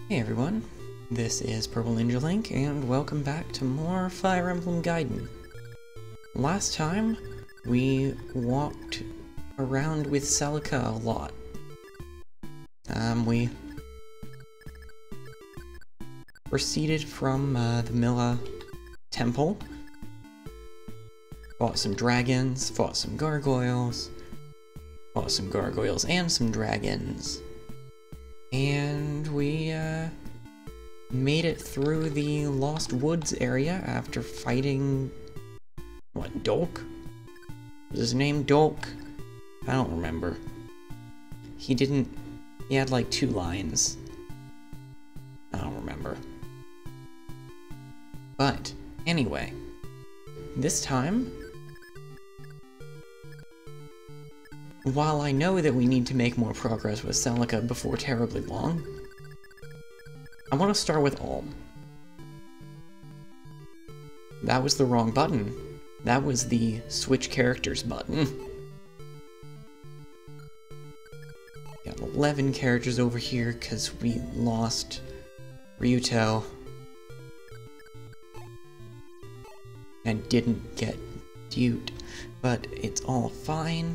Hey everyone, this is Purple Ninja Link, and welcome back to more Fire Emblem Gaiden. Last time, we walked around with Celica a lot. We proceeded from the Milla Temple, fought some dragons, fought some gargoyles and some dragons. And we, made it through the Lost Woods area after fighting... what, Dolk? Was his name Dolk? I don't remember. He had like 2 lines. I don't remember. But, anyway. This time... while I know that we need to make more progress with Celica before terribly long, I want to start with Alm. That was the wrong button. That was the switch characters button. Got 11 characters over here because we lost Ryuto and didn't get Dute, but it's all fine.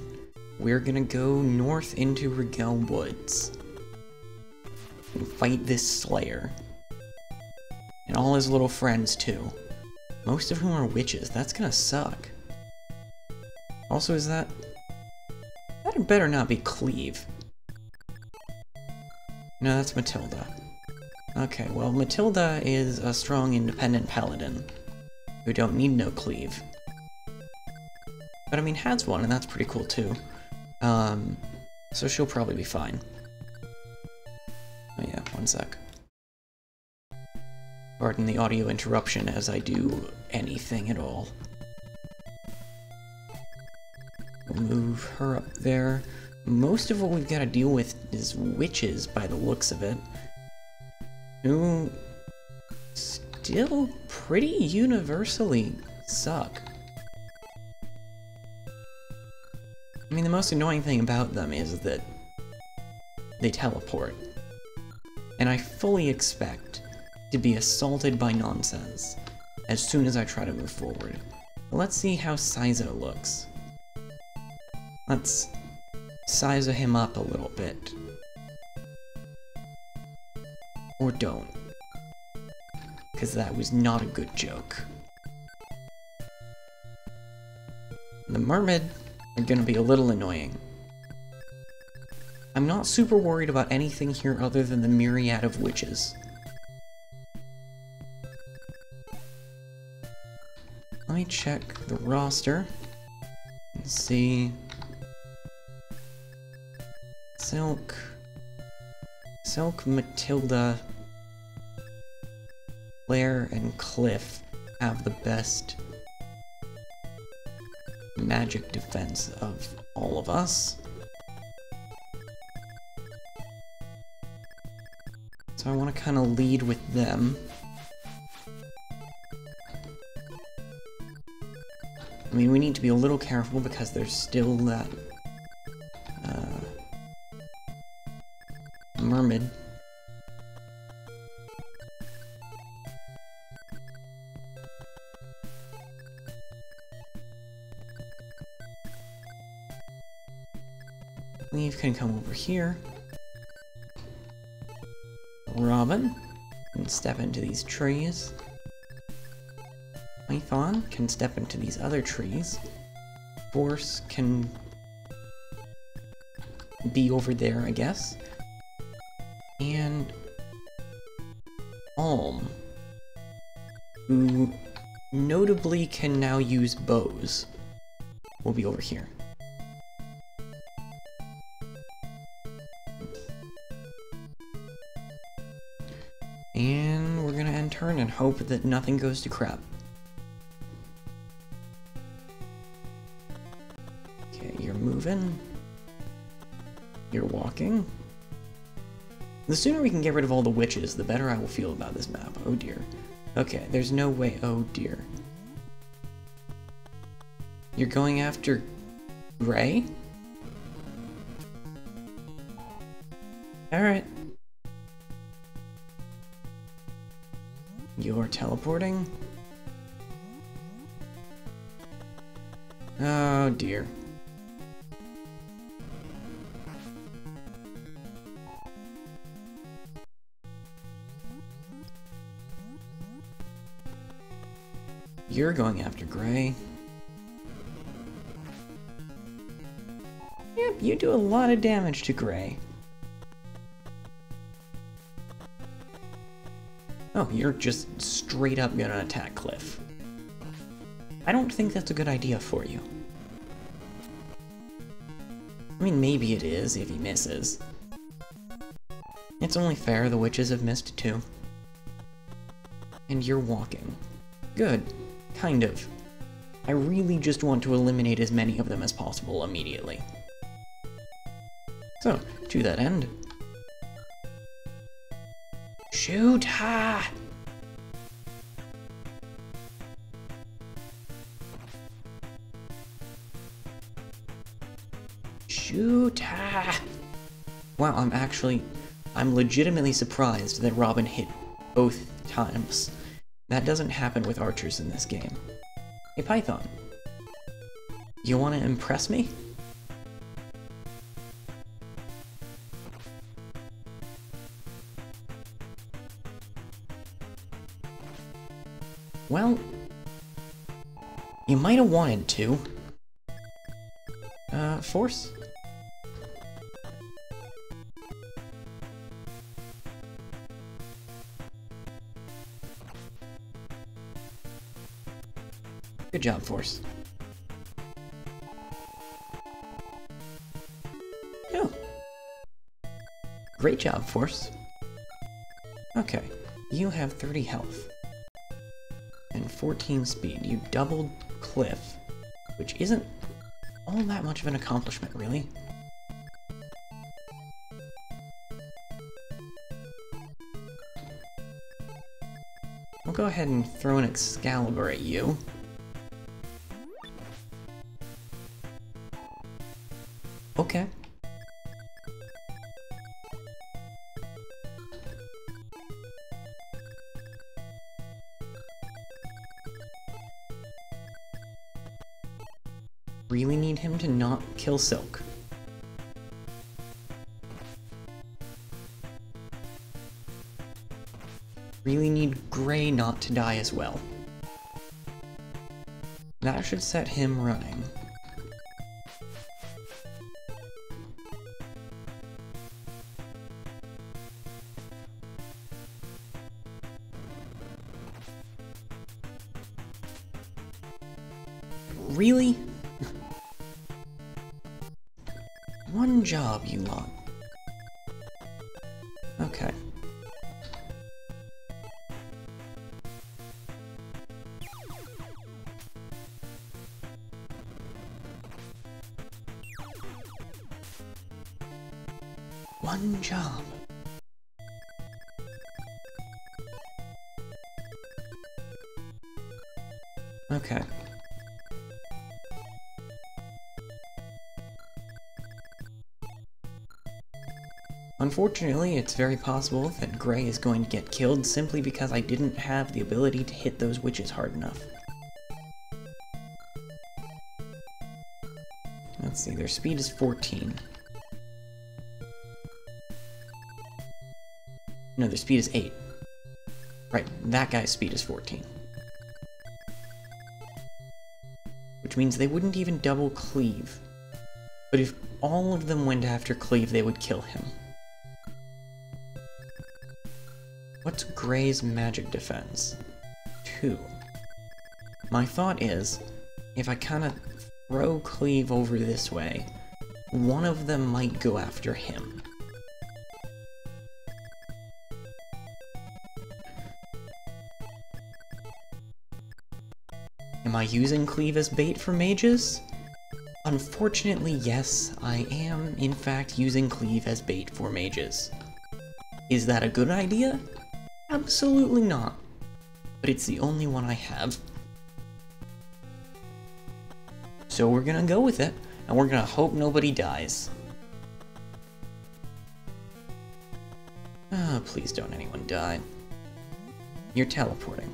We're gonna go north into Rigel Woods and fight this Slayer. And all his little friends, too. Most of whom are witches. That's gonna suck. Also, that had better not be Cleave. No, that's Matilda. Okay, well, Matilda is a strong, independent paladin who don't need no Cleave. But, I mean, has one, and that's pretty cool, too. So she'll probably be fine. Oh yeah, one sec. Pardon the audio interruption as I do anything at all. We'll move her up there. Most of what we've got to deal with is witches, by the looks of it. Who still pretty universally suck. I mean, the most annoying thing about them is that they teleport. And I fully expect to be assaulted by nonsense as soon as I try to move forward. Let's see how Saizo looks. Let's Saizo him up a little bit. Or don't. Because that was not a good joke. The mermaid are gonna be a little annoying. I'm not super worried about anything here other than the myriad of witches. Let me check the roster and see. Silk, Matilda, Claire, and Cliff have the best magic defense of all of us. So I want to kind of lead with them. I mean, we need to be a little careful because there's still that mermaid. Cleave can come over here. Robin can step into these trees. Python can step into these other trees. Force can be over there, I guess. And Alm, who notably can now use bows, will be over here. And we're gonna end turn and hope that nothing goes to crap. Okay, you're moving. You're walking. The sooner we can get rid of all the witches, the better I will feel about this map. Oh dear. Okay, there's no way. Oh dear. You're going after Gray? Alright. You're teleporting? Oh dear. You're going after Gray. Yep, you do a lot of damage to Gray. Oh, you're just straight up gonna attack Cliff. I don't think that's a good idea for you. I mean, maybe it is if he misses. It's only fair the witches have missed too. And you're walking. Good. Kind of. I really just want to eliminate as many of them as possible immediately. So, to that end... Shoot! Ha! Shoot! Ha! Wow, I'm legitimately surprised that Robin hit both times. That doesn't happen with archers in this game. Hey, Python. You want to impress me? Well, you might have wanted to. Force? Good job, Force. Oh. Great job, Force. Okay, you have 30 health. And 14 speed. You doubled Cliff, which isn't all that much of an accomplishment, really. I'll go ahead and throw an Excalibur at you. Okay. Really need him to not kill Silk. Really need Gray not to die as well. That should set him running. Really? One job, you lot. Okay. One job. Okay. Unfortunately, it's very possible that Gray is going to get killed simply because I didn't have the ability to hit those witches hard enough. Let's see, their speed is 14. No, their speed is 8. Right, that guy's speed is 14. Which means they wouldn't even double Cleave. But if all of them went after Cleave, they would kill him. What's Gray's magic defense? 2. My thought is, if I kind of throw Cleave over this way, one of them might go after him. Am I using Cleave as bait for mages? Unfortunately, yes, I am, in fact, using Cleave as bait for mages. Is that a good idea? Absolutely not. But it's the only one I have. So we're gonna go with it, and we're gonna hope nobody dies. Ah, please don't anyone die. You're teleporting.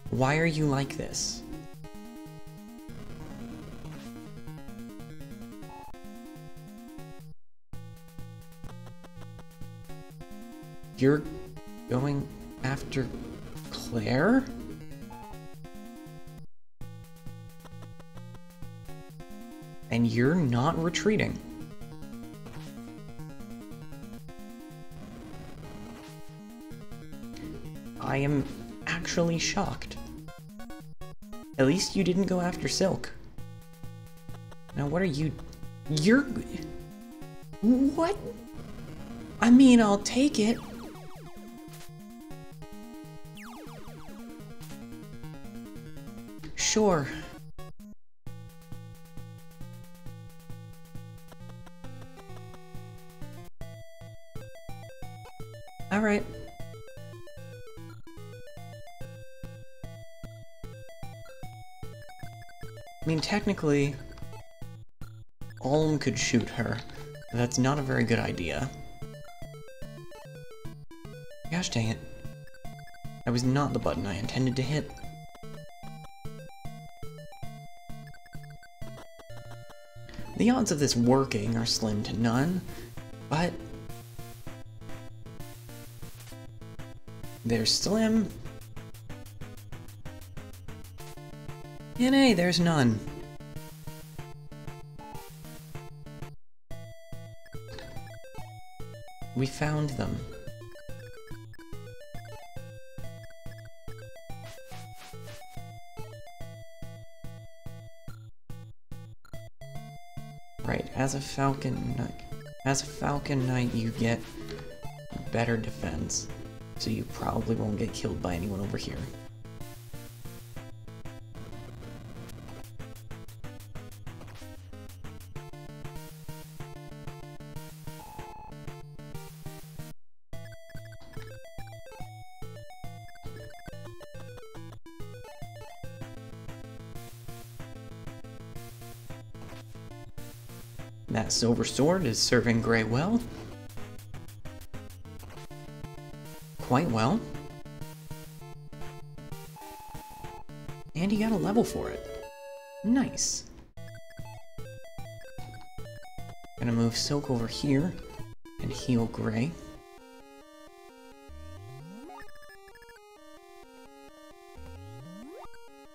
Why are you like this? You're going after Claire? And you're not retreating. I am actually shocked. At least you didn't go after Silk. Now what are you... You're... What? I mean, I'll take it. Sure. All right. I mean, technically, Olm could shoot her. But that's not a very good idea. Gosh dang it. That was not the button I intended to hit. The odds of this working are slim to none, but they're slim. And hey, there's none. We found them. Right, as a Falcon Knight, you get better defense, so you probably won't get killed by anyone over here. That silver sword is serving Gray well. Quite well. And he got a level for it. Nice. Gonna move Silk over here and heal Gray.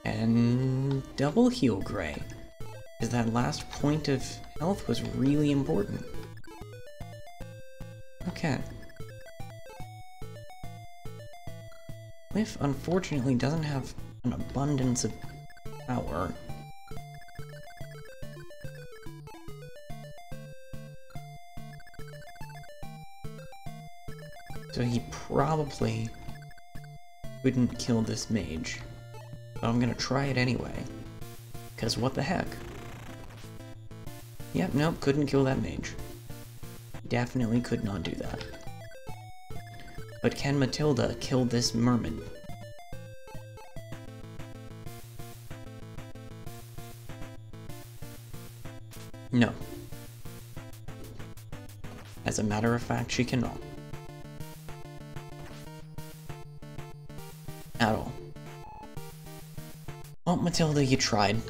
And double heal Gray. Because that last point of health was really important. Okay. Cliff, unfortunately, doesn't have an abundance of power. So he probably wouldn't kill this mage. But I'm gonna try it anyway. Because what the heck? Yep, nope, couldn't kill that mage. Definitely could not do that. But can Matilda kill this merman? No. As a matter of fact, she cannot. At all. Well, Matilda, you tried.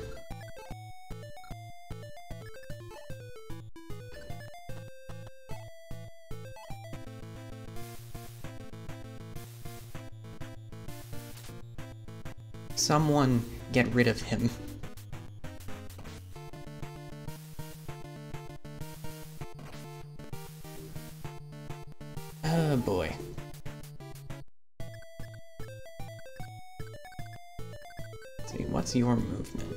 Someone get rid of him. Oh boy. Let's see, what's your movement?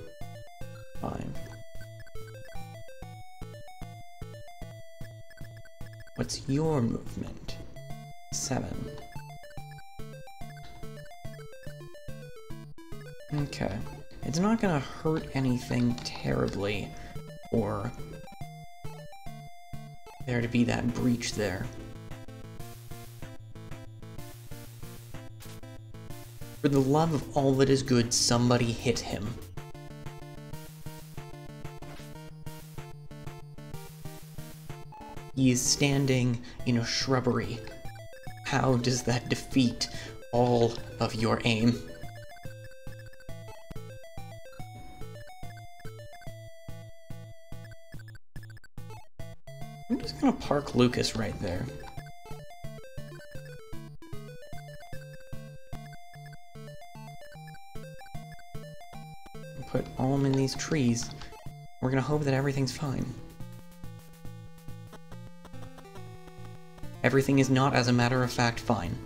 5. What's your movement? 7. Okay. It's not gonna hurt anything terribly, or there to be that breach there. For the love of all that is good, somebody hit him. He is standing in a shrubbery. how does that defeat all of your aim? I'm just gonna park Lucas right there. Put Alm in these trees. We're gonna hope that everything's fine. Everything is not, as a matter of fact, fine.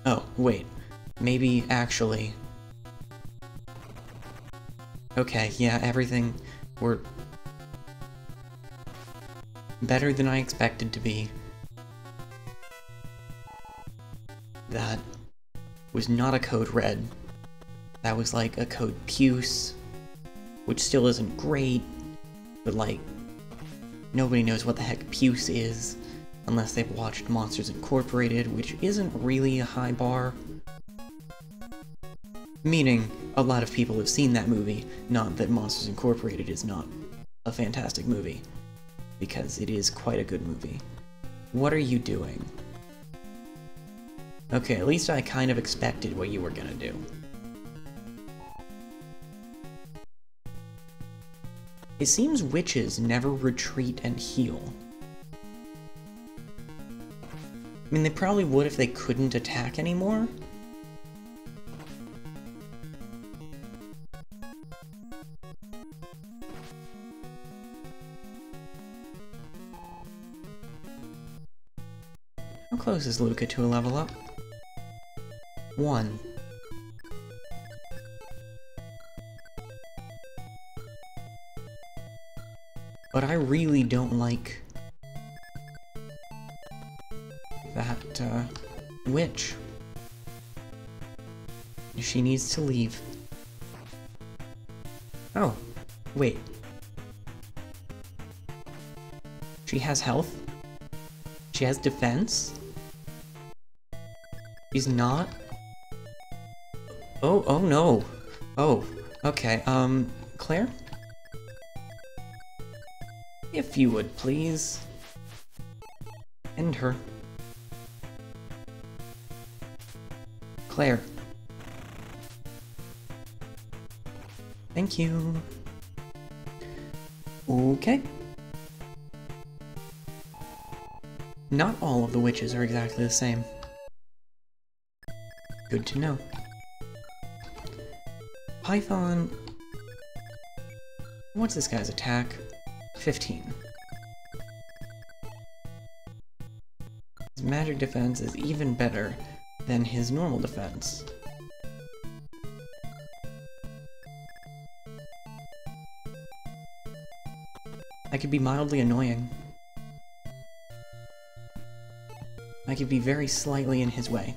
Oh, wait. Maybe, actually... Okay, yeah, everything... We're... better than I expected to be. That was not a code red. That was like a code puce, which still isn't great, but like, nobody knows what the heck puce is unless they've watched Monsters Incorporated, which isn't really a high bar. Meaning, a lot of people have seen that movie, not that Monsters Incorporated is not a fantastic movie, because it is quite a good movie. What are you doing? Okay, at least I kind of expected what you were gonna do. It seems witches never retreat and heal. I mean, they probably would if they couldn't attack anymore. How close is Luca to a level up? 1. But I really don't like that, witch. She needs to leave. Oh, wait. She has health? She has defense? She's not? Oh no. Oh, okay, Claire? If you would, please. End her. Claire. Thank you. Okay. Not all of the witches are exactly the same. Good to know. Python... What's this guy's attack? 15. His magic defense is even better than his normal defense. I could be mildly annoying. I could be very slightly in his way.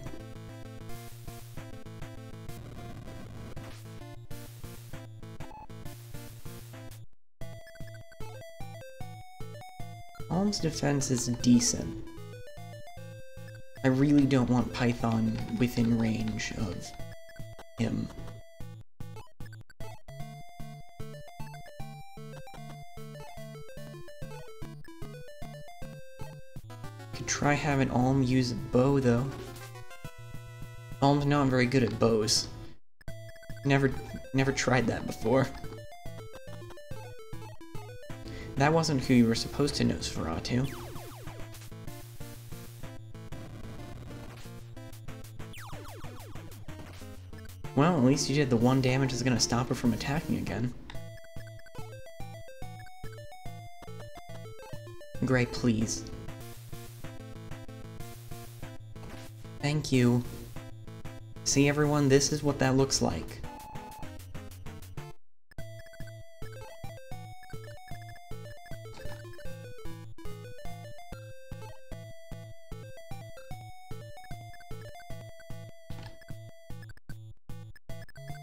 Alm's defense is decent. I really don't want Python within range of him. Could try having Alm use a bow, though. Alm's not very good at bows. Never tried that before. That wasn't who you were supposed to know, Sferatu. Well, at least you did the 1 damage that's gonna stop her from attacking again. Gray, please. Thank you. See, everyone, this is what that looks like.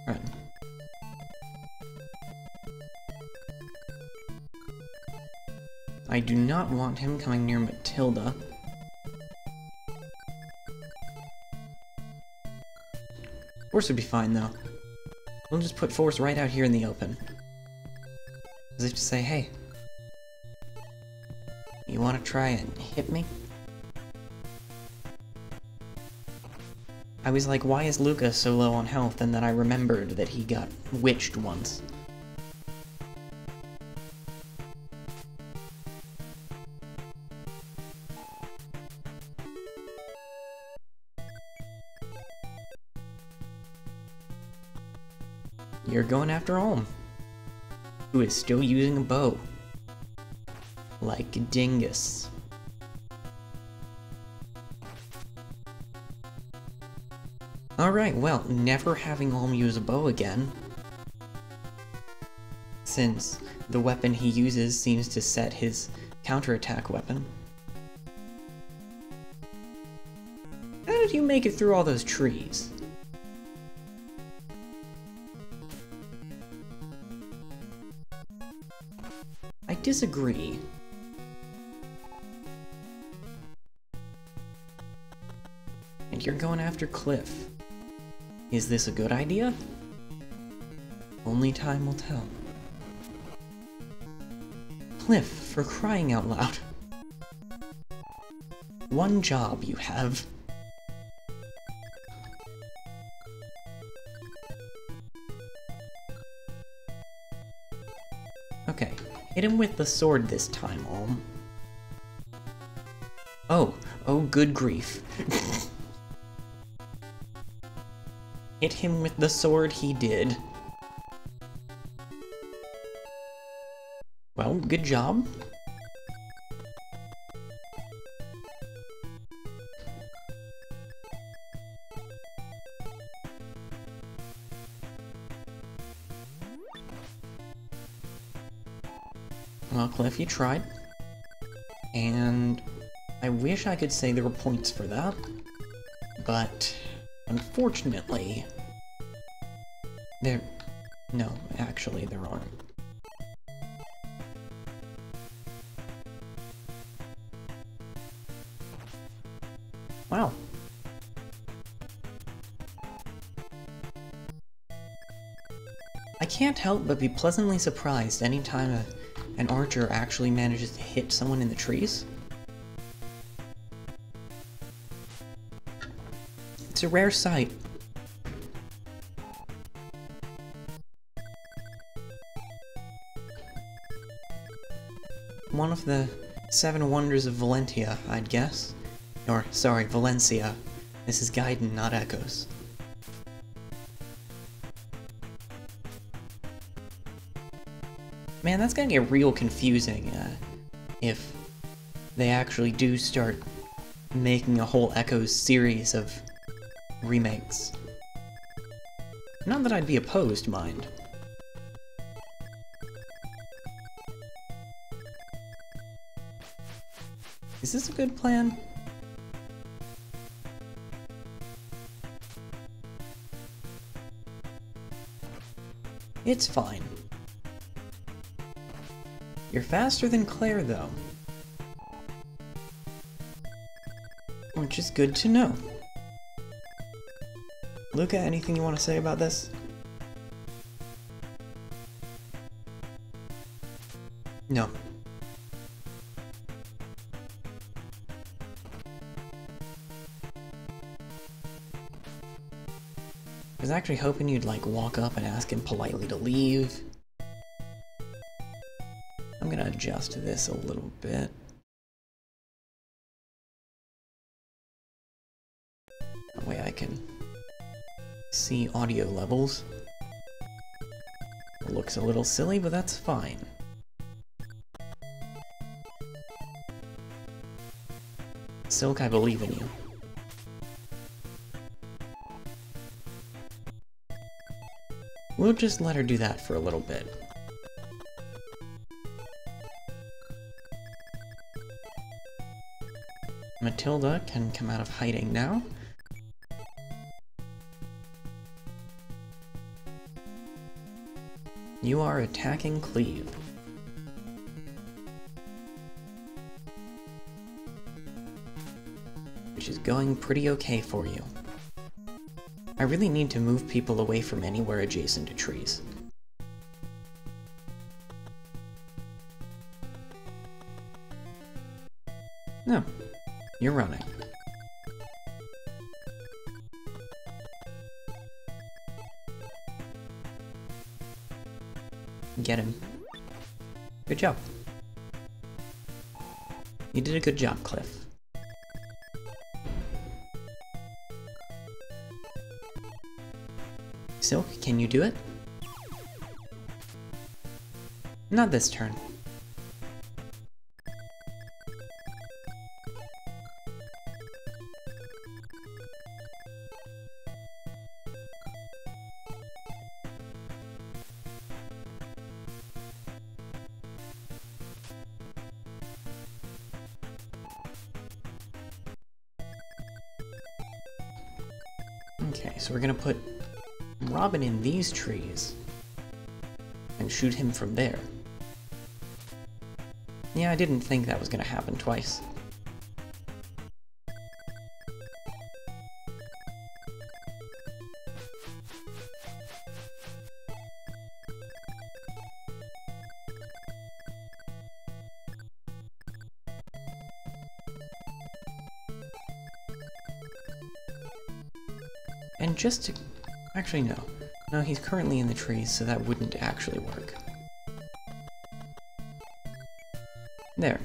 Right. I do not want him coming near Matilda. Force would be fine, though. We'll just put Force right out here in the open. As if to say, hey, You want to try and hit me? I was like, why is Luca so low on health? And then I remembered that he got witched once. You're going after Olm, who is still using a bow. Like a dingus. Alright, well, never having Olm use a bow again, since the weapon he uses seems to set his counterattack weapon. How did you make it through all those trees? I disagree. And you're going after Cliff. Is this a good idea? Only time will tell. Cliff, for crying out loud. One job you have. Okay, hit him with the sword this time, Olm. Oh good grief. Hit him with the sword he did. Well, good job. Well, Cliff, you tried. And I wish I could say there were points for that, but unfortunately, no, actually there aren't. Wow. I can't help but be pleasantly surprised anytime an archer actually manages to hit someone in the trees. It's a rare sight. One of the 7 wonders of Valentia, I'd guess. Or, sorry, Valencia. This is Gaiden, not Echoes. Man, that's gonna get real confusing, if they actually do start making a whole Echoes series of remakes. Not that I'd be opposed, mind. Is this a good plan? It's fine. You're faster than Claire, though. Which is good to know. Luca, anything you want to say about this? No. I was actually hoping you'd, like, walk up and ask him politely to leave. I'm gonna adjust this a little bit. That way I can see audio levels. It looks a little silly, but that's fine. Silk, I believe in you. We'll just let her do that for a little bit. Matilda can come out of hiding now. You are attacking Cleve. Which is going pretty okay for you. I really need to move people away from anywhere adjacent to trees. No, you're running. Get him. Good job. You did a good job, Cliff. Silk, can you do it? Not this turn. Okay, so we're gonna put Robin in these trees and shoot him from there. Yeah, I didn't think that was gonna happen twice. And just to... Actually, no. No, he's currently in the trees, so that wouldn't actually work. There.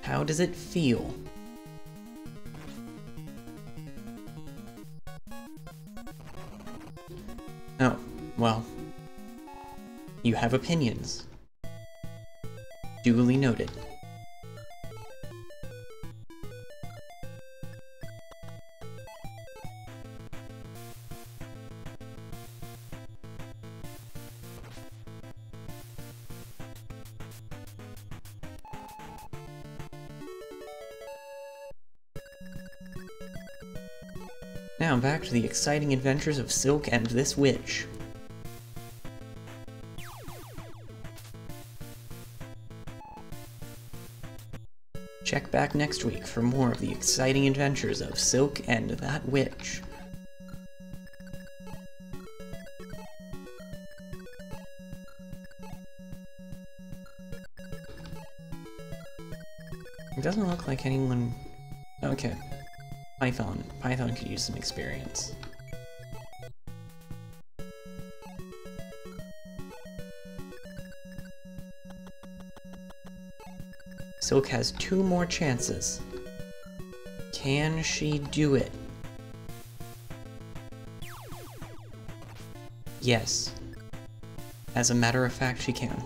How does it feel? Oh, well. You have opinions. Duly noted. Now back to the exciting adventures of Silk and this witch. Check back next week for more of the exciting adventures of Silk and that witch. It doesn't look like anyone... Okay. Python. Python could use some experience. Silk has 2 more chances. Can she do it? Yes. As a matter of fact, she can.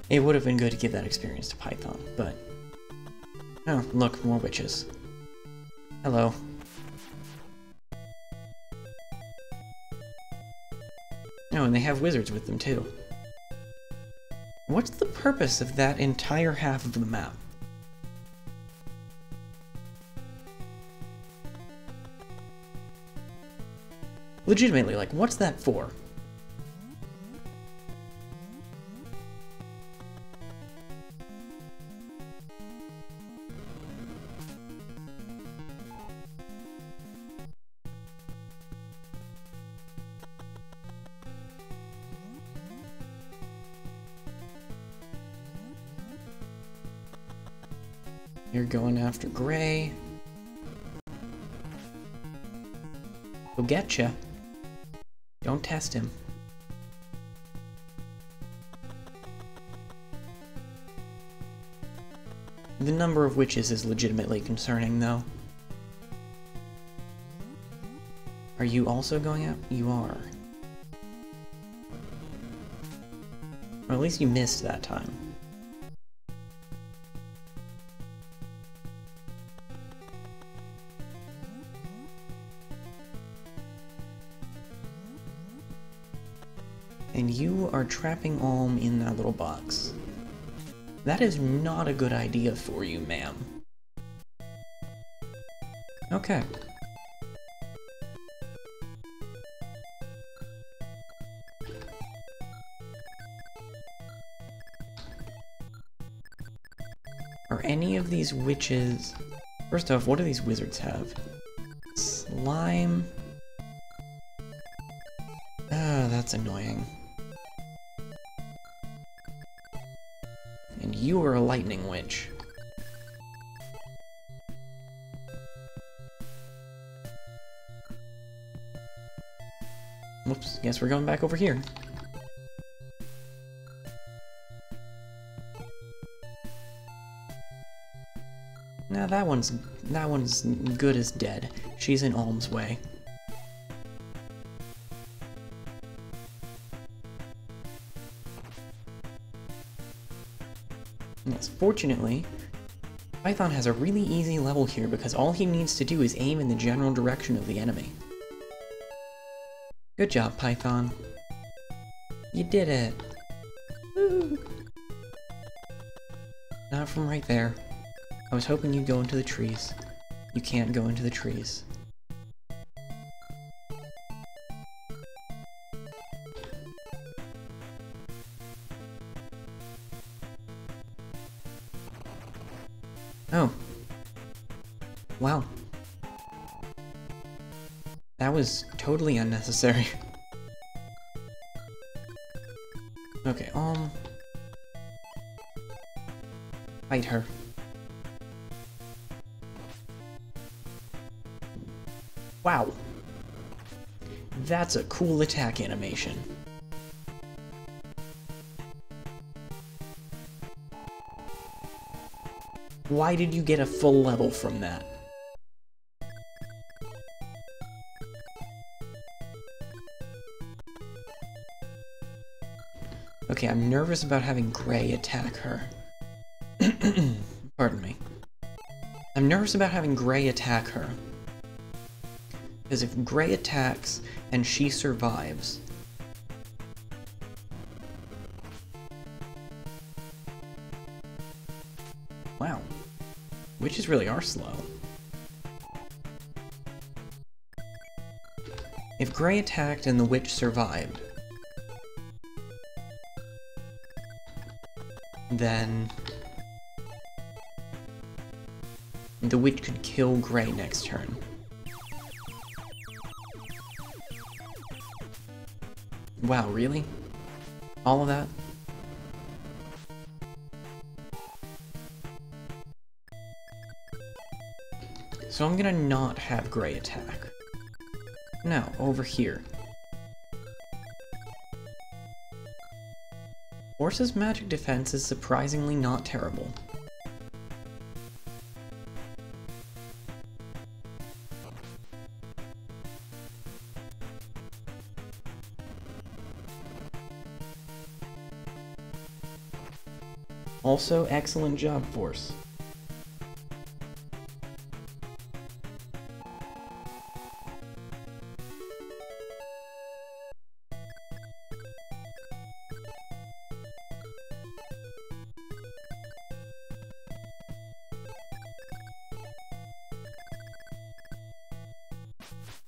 It would have been good to give that experience to Python, but... Oh, look, more witches. Hello. Oh, and they have wizards with them, too. What's the purpose of that entire half of the map? Legitimately, like, what's that for? You're going after Gray. He'll get ya. Don't test him. The number of witches is legitimately concerning, though. Are you also going out? You are. Or at least you missed that time. And you are trapping Alm in that little box. That is not a good idea for you, ma'am. Okay. Are any of these witches... First off, what do these wizards have? Slime... Ah, that's annoying. And you are a lightning witch. Whoops, guess we're going back over here. Now that one's good as dead. She's in Alm's way. Yes, fortunately, Python has a really easy level here because all he needs to do is aim in the general direction of the enemy. Good job, Python. You did it! Woo! Not from right there. I was hoping you'd go into the trees. You can't go into the trees. Oh. Wow. That was totally unnecessary. Okay, fight her. Wow. That's a cool attack animation. Why did you get a full level from that? Okay, I'm nervous about having Gray attack her. Pardon me. I'm nervous about having Gray attack her. Because if Gray attacks and she survives... Wow. Witches really are slow. If Gray attacked and the witch survived, then the witch could kill Gray next turn. Wow, really? All of that? So I'm gonna not have Gray attack. Now, over here. Horse's magic defense is surprisingly not terrible. Also, excellent job, Force.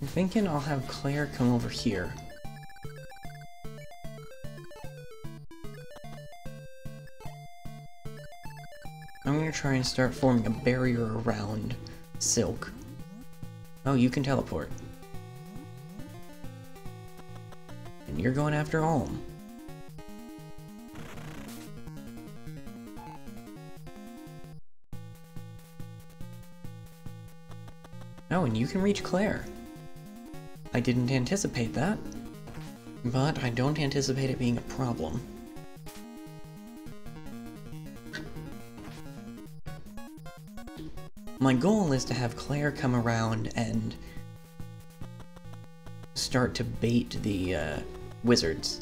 I'm thinking I'll have Claire come over here. I'm gonna try and start forming a barrier around Silk. Oh, you can teleport. And you're going after Alm. Oh, and you can reach Claire. I didn't anticipate that, but I don't anticipate it being a problem. My goal is to have Claire come around and start to bait the wizards.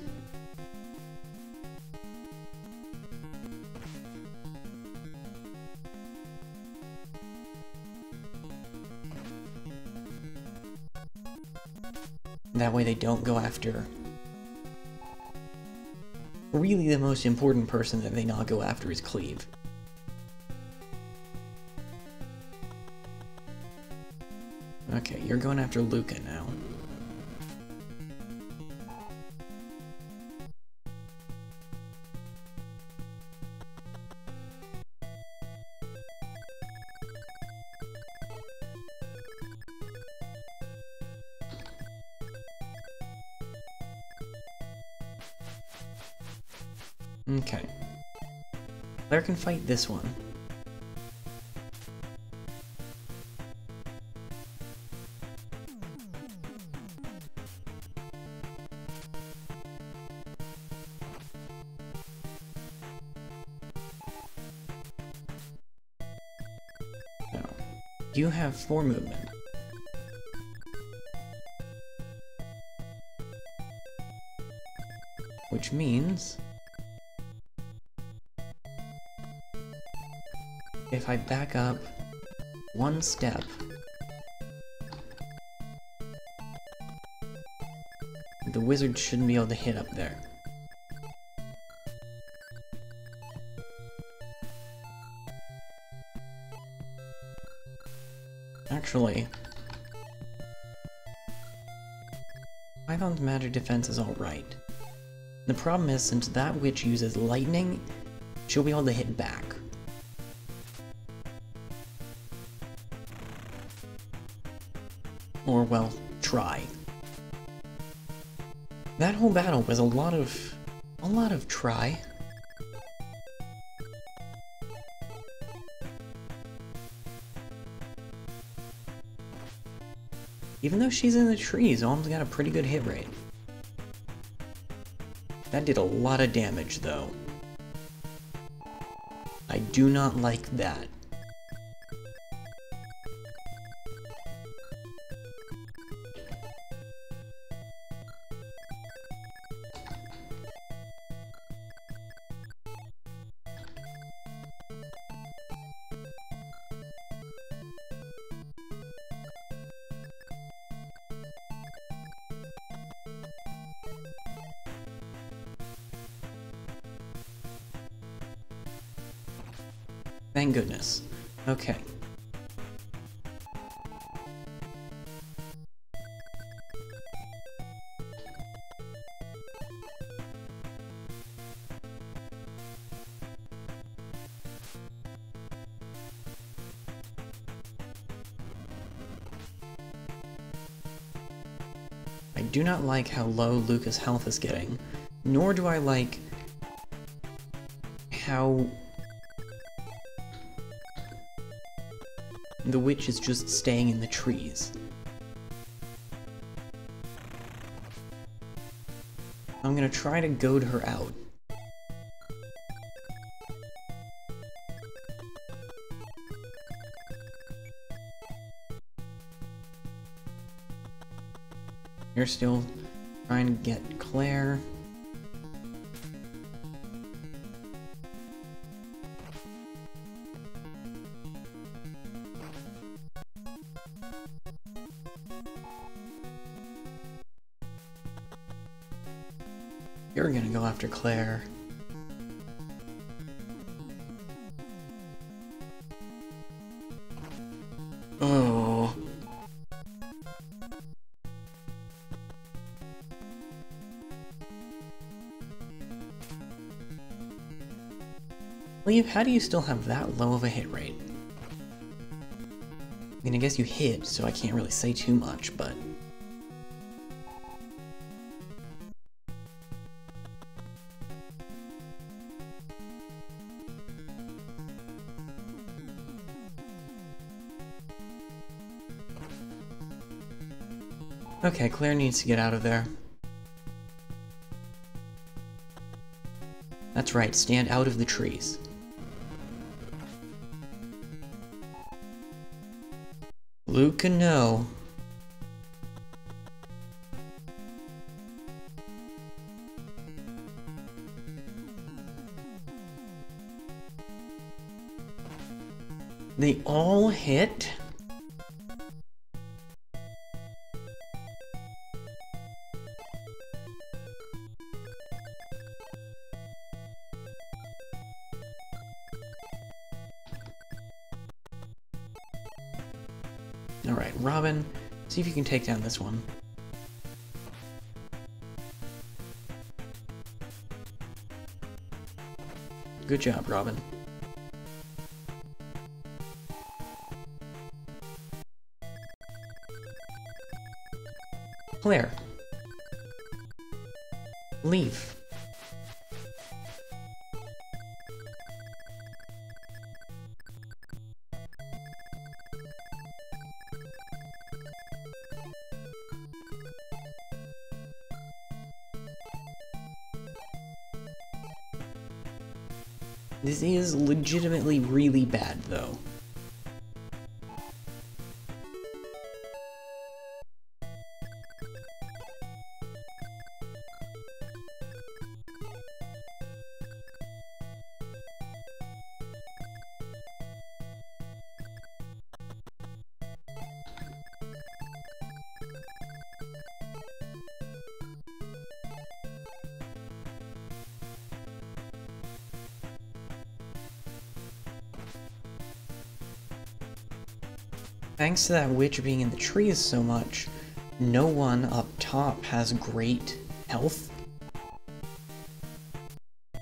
That way they don't go after really the most important person that they not go after is Cleave. Okay, you're going after Luca now. Okay. Claire can fight this one. No. You have 4 movement. Which means if I back up 1 step, the wizard shouldn't be able to hit up there. Actually, Python's magic defense is alright. The problem is, since that witch uses lightning, she'll be able to hit back. Or, well, try. That whole battle was a lot of try. Even though she's in the trees, Alm's got a pretty good hit rate. That did a lot of damage, though. I do not like that. Thank goodness. Okay. I do not like how low Luca's health is getting, nor do I like how the witch is just staying in the trees. I'm gonna try to goad her out. You're still trying to get Claire. You're gonna go after Claire. Oh. Leave, how do you still have that low of a hit rate? I mean, I guess you hit, so I can't really say too much, but... Okay, Claire needs to get out of there. That's right, stand out of the trees. Luca, no. They all hit? Alright, Robin, see if you can take down this one. Good job, Robin. Claire. Leave. This is legitimately really bad, though. Thanks to that witch being in the trees so much, no one up top has great health. I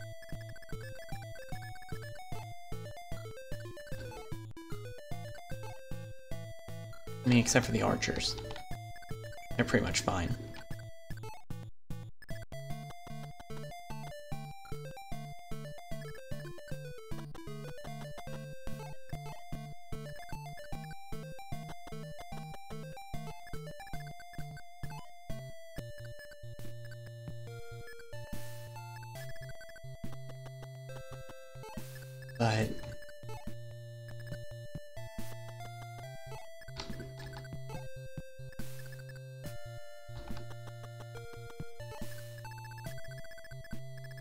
mean, except for the archers. They're pretty much fine. But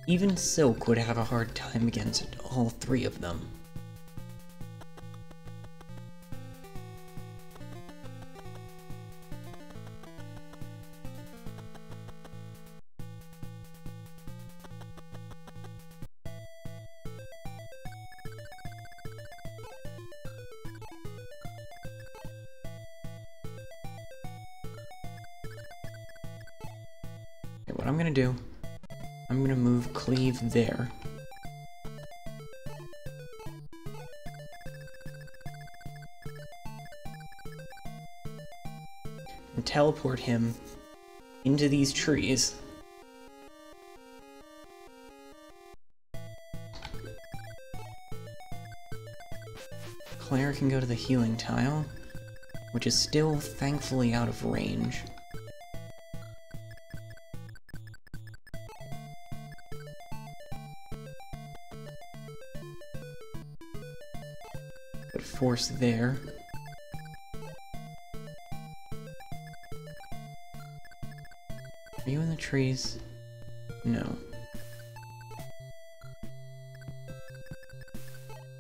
even Silk would have a hard time against all three of them. What I'm gonna do, I'm gonna move Cleave there. And teleport him into these trees. Claire can go to the healing tile, which is still thankfully out of range. Put Force there. Are you in the trees? No.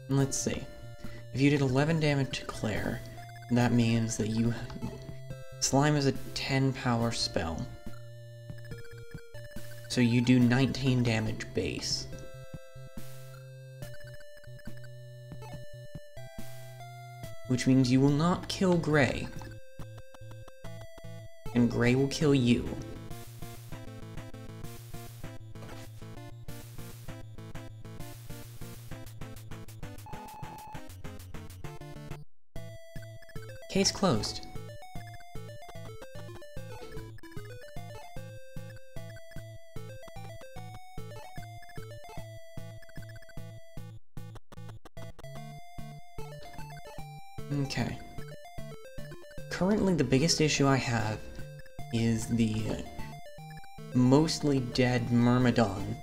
And let's see. If you did 11 damage to Claire, that means that you... Slime is a 10 power spell. So you do 19 damage base. Which means you will not kill Gray. And Gray will kill you. Case closed. Okay. Currently, the biggest issue I have is the mostly dead Myrmidon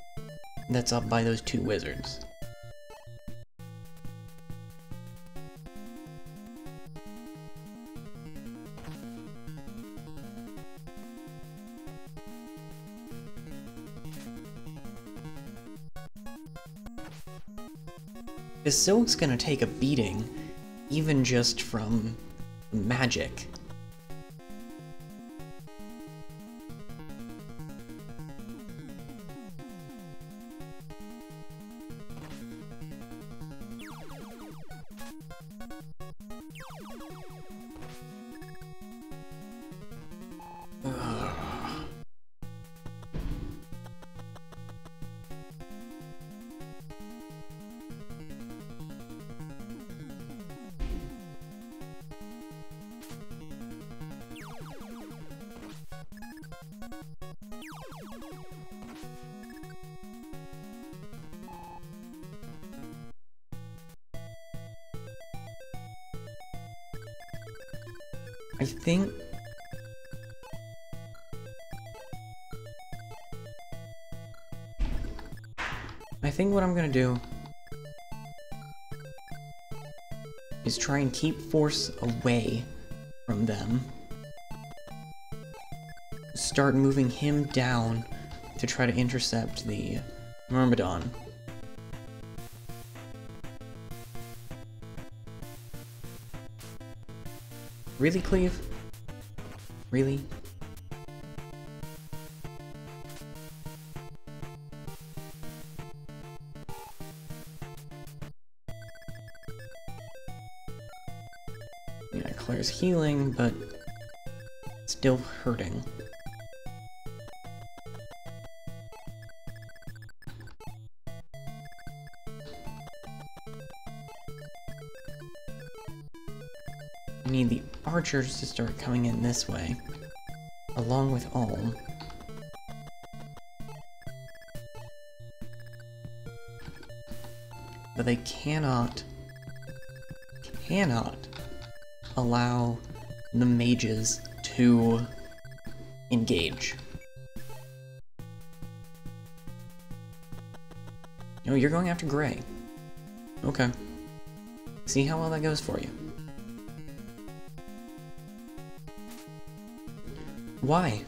that's up by those two wizards. Because Silk's gonna take a beating, even just from magic. I think what I'm gonna do is try and keep force away from them. Start moving him down to try to intercept the Myrmidon. Really, Cleve? Really? Yeah, Claire's healing, but still hurting. I need the archers to start coming in this way, along with Ulm. But they cannot allow the mages to engage. No, you're going after Gray. Okay. See how well that goes for you. Why?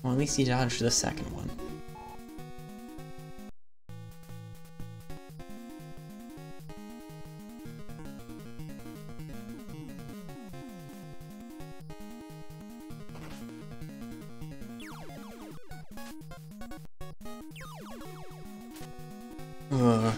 Well, at least you dodged the second one. Ugh.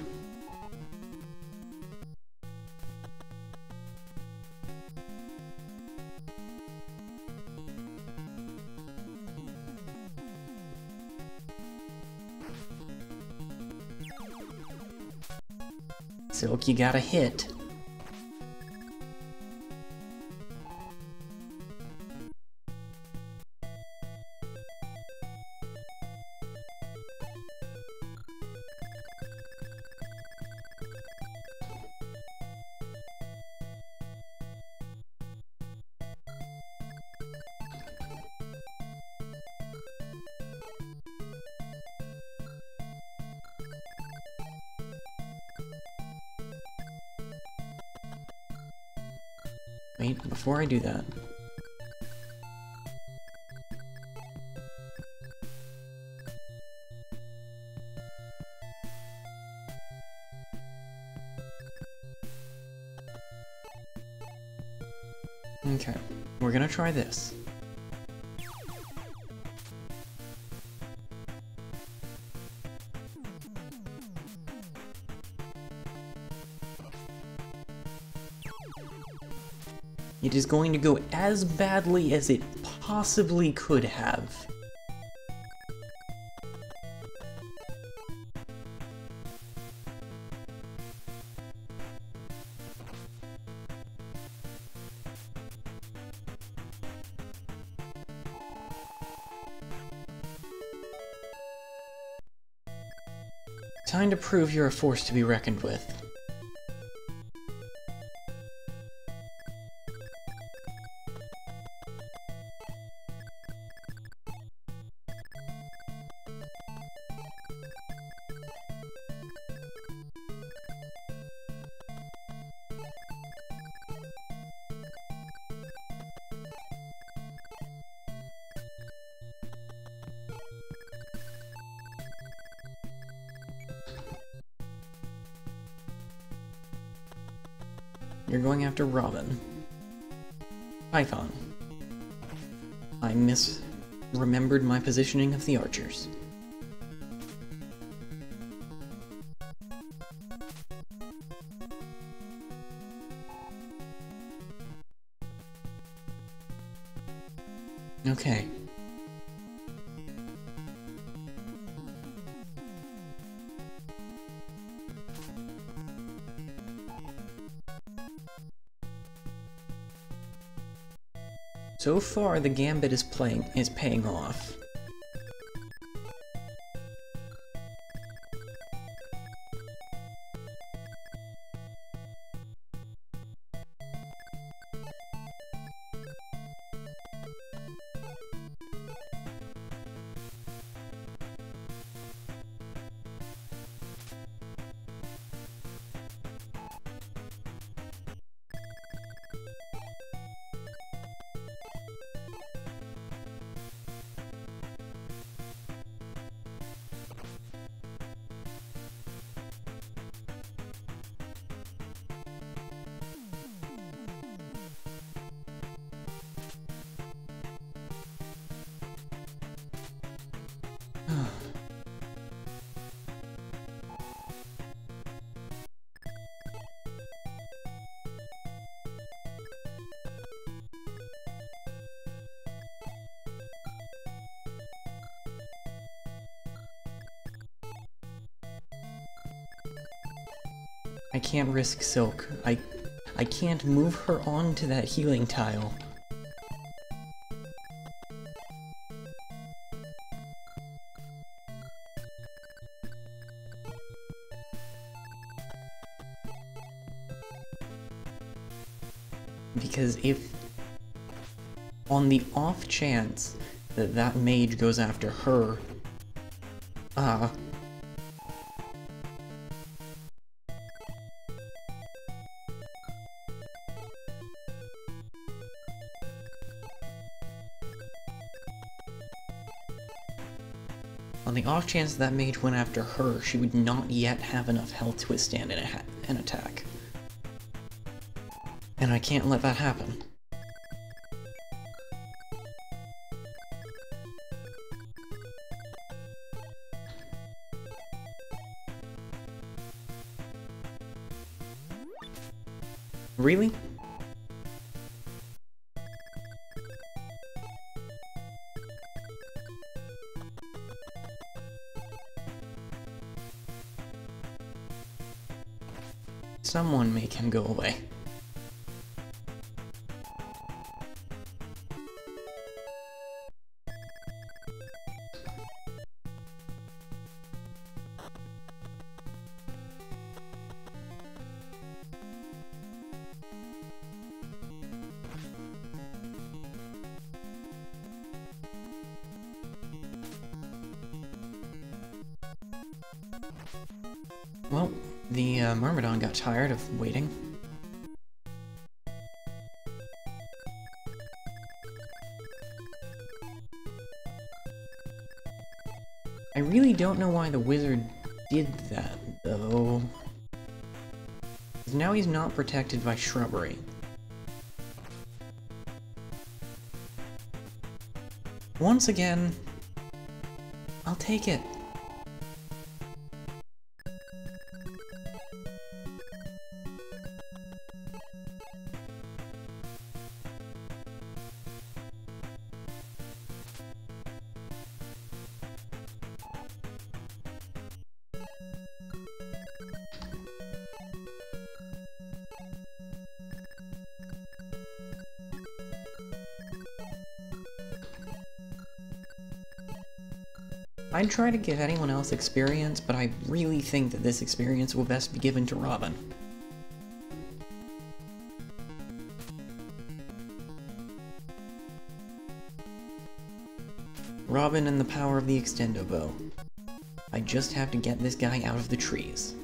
Silk, you got a hit. Wait, before I do that. Okay, we're gonna try this. It is going to go as badly as it possibly could have. Time to prove you're a force to be reckoned with. You're going after Robin. Python. I misremembered my positioning of the archers. Okay. So far, the gambit is paying off. I can't risk Silk. I can't move her onto that healing tile. Because if, on the off chance that that mage goes after her, on the off chance that mage went after her, she would not yet have enough health to withstand an attack. And I can't let that happen. Really? Someone make him go away. Well, the Myrmidon got tired of waiting. I really don't know why the wizard did that, though. 'Cause now he's not protected by shrubbery. Once again, I'll take it. I'd try to give anyone else experience, but I really think that this experience will best be given to Robin. Robin and the power of the extendo bow. I just have to get this guy out of the trees.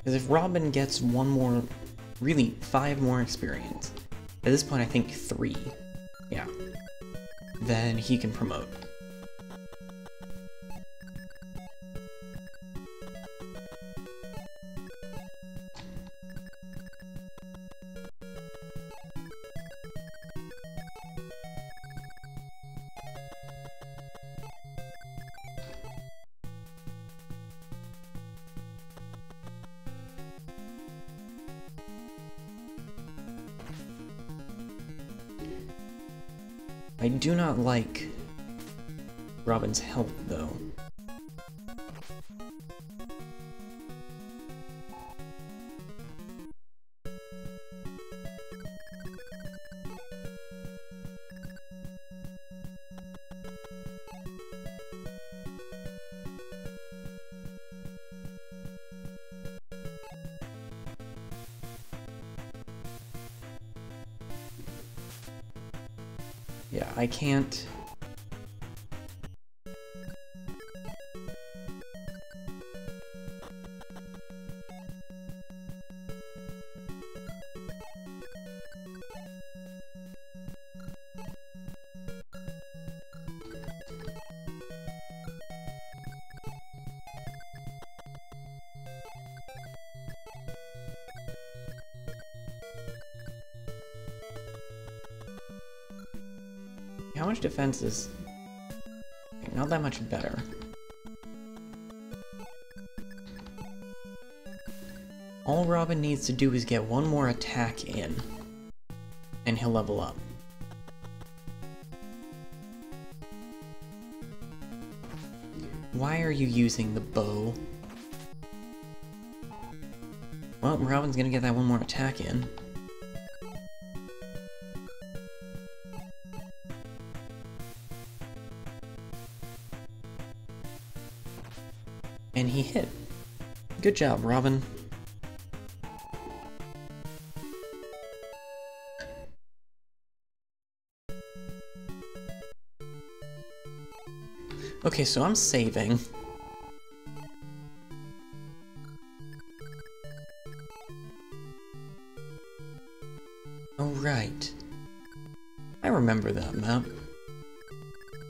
Because if Robin gets one more, really 5 more experience, at this point I think 3, yeah, then he can promote. I do not like Robin's health, though. Yeah, I can't... How much defense is... Okay, not that much better. All Robin needs to do is get one more attack in. and he'll level up. Why are you using the bow? Well, Robin's gonna get that one more attack in. And he hit. Good job, Robin. Okay, so I'm saving. Oh, right. I remember that map.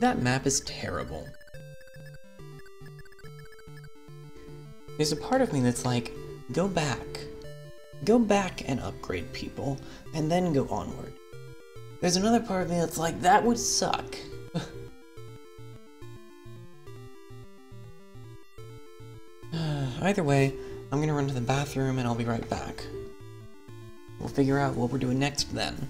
That map is terrible. There's a part of me that's like, go back. Go back and upgrade people, and then go onward. There's another part of me that's like, that would suck. Either way, I'm gonna run to the bathroom and I'll be right back. We'll figure out what we're doing next then.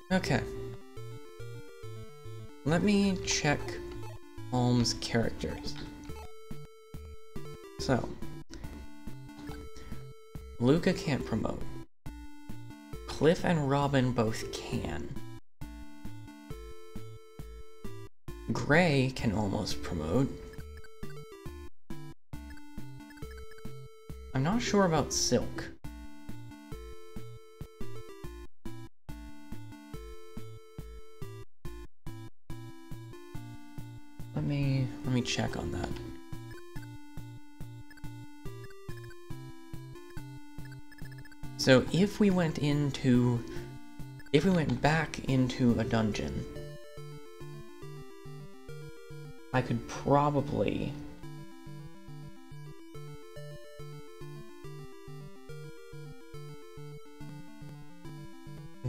Okay. Let me check Alm's characters. So, Luca can't promote. Cliff and Robin both can. Gray can almost promote. I'm not sure about Silk. Let me check on that. So if we went back into a dungeon, I could probably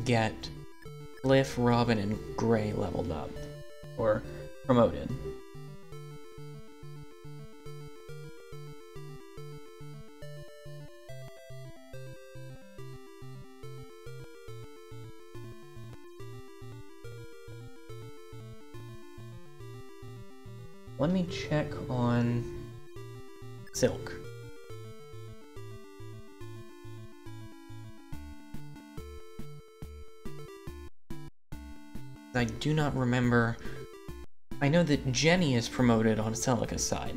get Cliff, Robin, and Gray leveled up, or promoted. Let me check on Silk. I do not remember. I know that Jenny is promoted on Celica's side.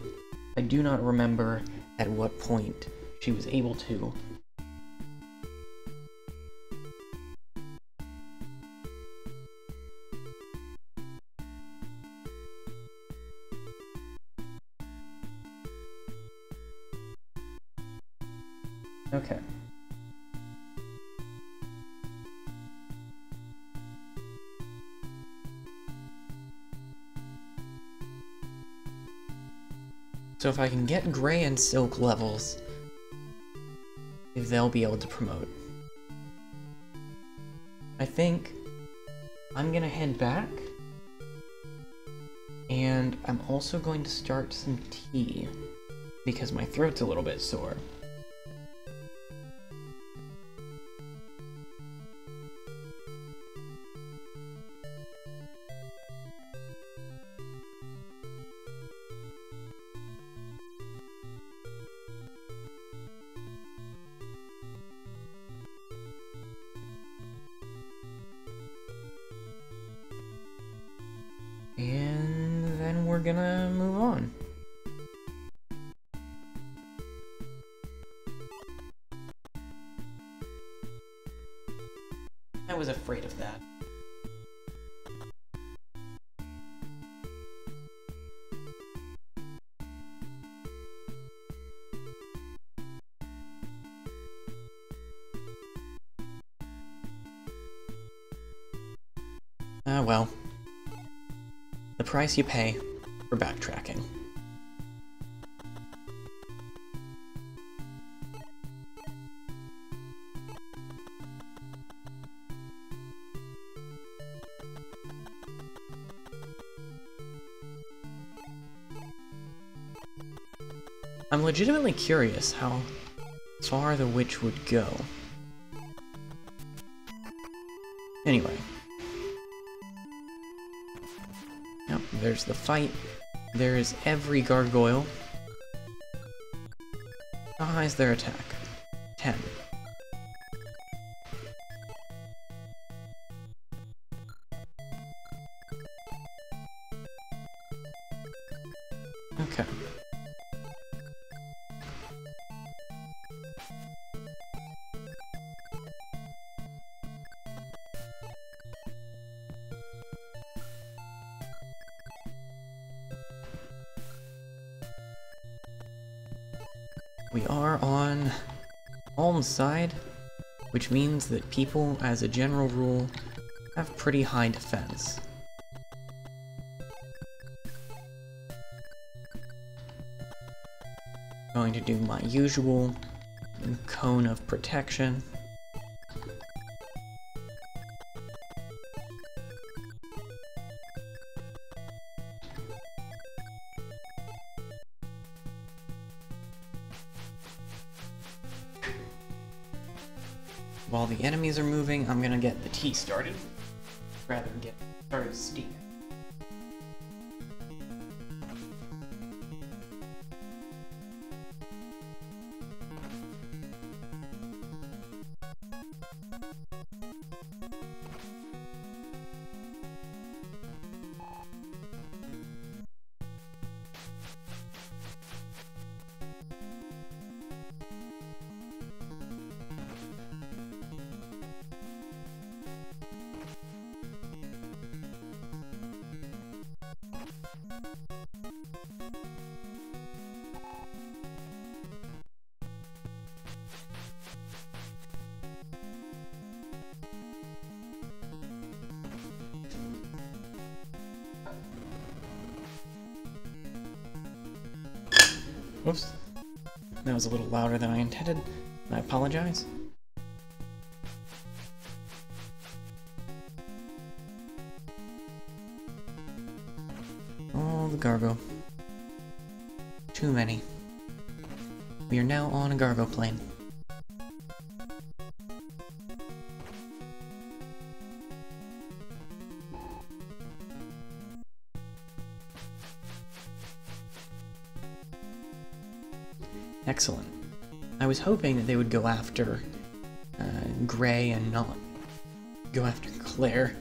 I do not remember at what point she was able to. Okay. So if I can get Gray and Silk levels, they'll be able to promote. I think I'm gonna head back, and I'm also going to start some tea, because my throat's a little bit sore. we're gonna move on. I was afraid of that. Ah, well. The price you pay for backtracking. I'm legitimately curious how far the witch would go. Anyway. Yep, there's the fight. There is every gargoyle. How high is their attack? 10. Okay. We are on Alm's side, which means that people, as a general rule, have pretty high defense. Going to do my usual cone of protection. While the enemies are moving, I'm gonna get the tea started, rather than get started steaming. Oops. That was a little louder than I intended. I apologize. Oh, the Gargo. Too many. We are now on a Gargo plane. Excellent. I was hoping that they would go after Gray and not go after Claire.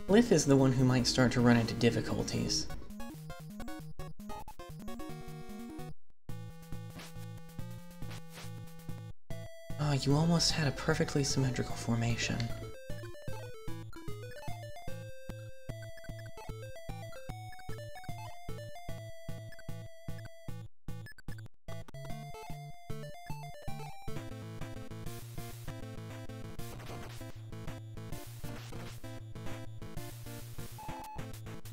Cliff is the one who might start to run into difficulties. Oh, you almost had a perfectly symmetrical formation.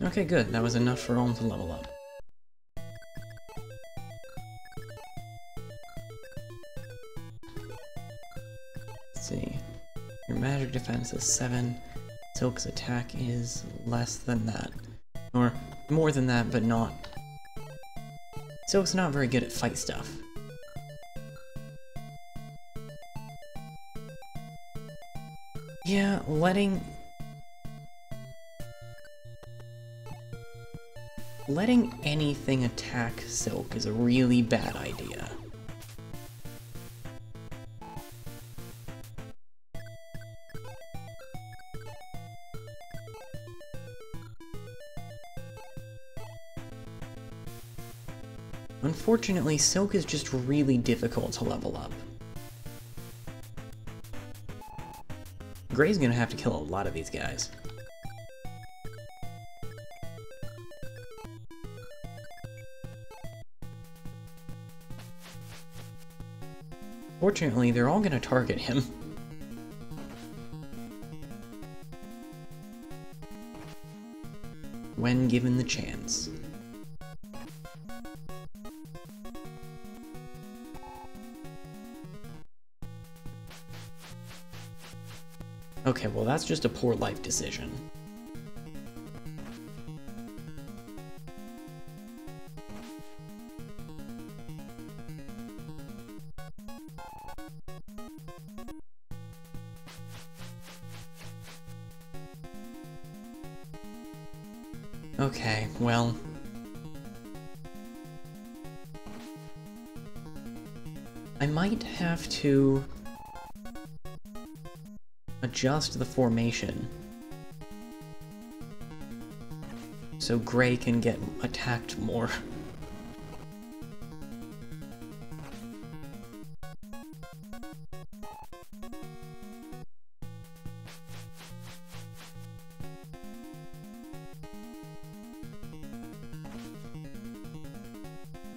Okay, good. That was enough for Olm to level up. Let's see. Your magic defense is 7. Silk's attack is less than that. Or more than that, but not. Silk's not very good at fight stuff. Yeah, letting letting anything attack Silk is a really bad idea. Unfortunately, Silk is just really difficult to level up. Gray's gonna have to kill a lot of these guys. Fortunately, they're all gonna target him. When given the chance. Okay, well that's just a poor life decision. Okay, well... I might have to adjust the formation so Gray can get attacked more.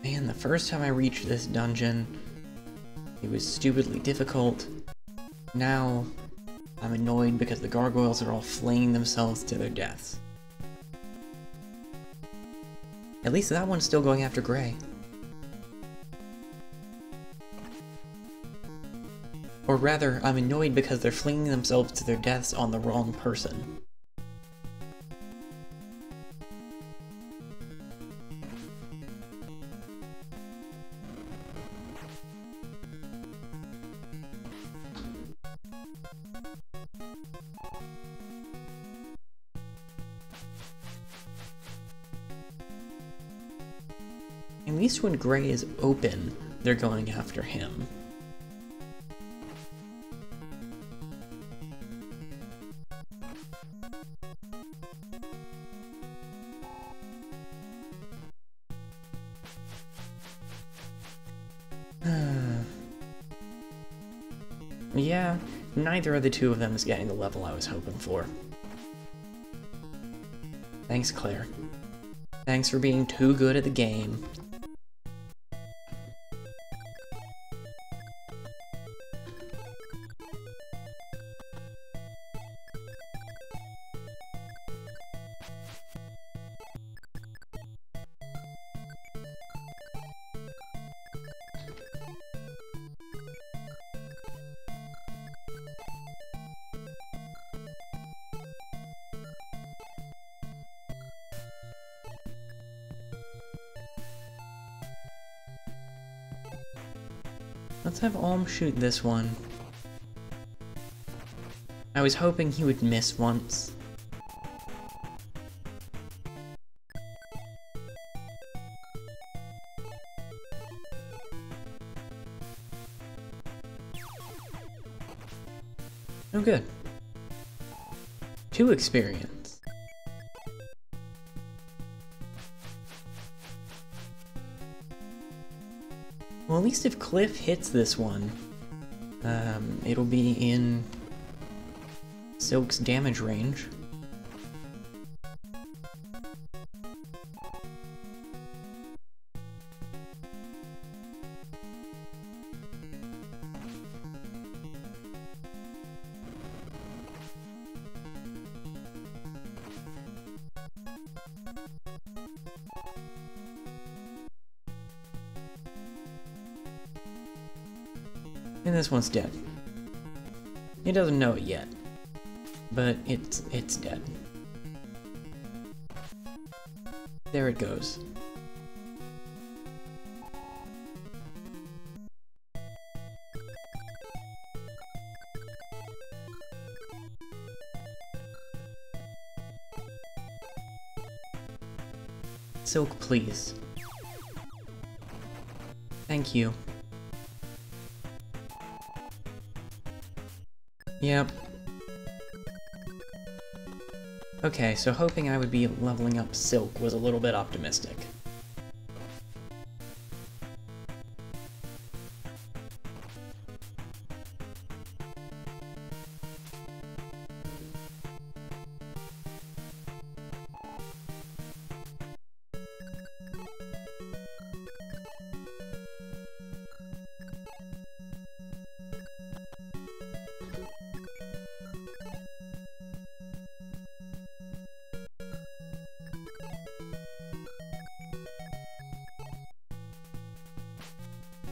Man, the first time I reached this dungeon, it was stupidly difficult. Now, I'm annoyed because the gargoyles are all flinging themselves to their deaths. At least that one's still going after Gray. Or rather, I'm annoyed because they're flinging themselves to their deaths on the wrong person. At least when Gray is open, they're going after him. Yeah, neither of the two of them is getting the level I was hoping for. Thanks, Claire. Thanks for being too good at the game. Let's have Alm shoot this one. I was hoping he would miss once. Oh good. 2 experience. Well, at least if Cliff hits this one, it'll be in Silk's damage range. And this one's dead. He doesn't know it yet, but it's dead. There it goes. Silk, please. Thank you. Yep. Okay, so hoping I would be leveling up Silk was a little bit optimistic.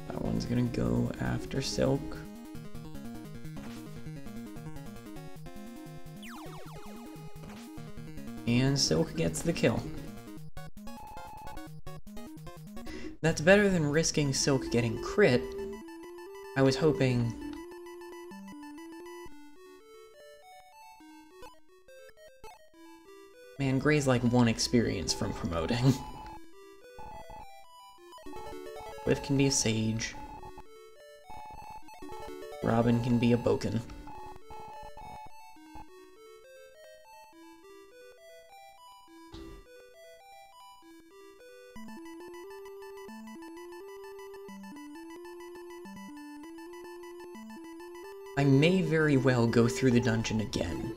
That one's gonna go after Silk. And Silk gets the kill. That's better than risking Silk getting crit. I was hoping... Man, Gray's like 1 experience from promoting. Cliff can be a Sage. Robin can be a Boken. I may very well go through the dungeon again.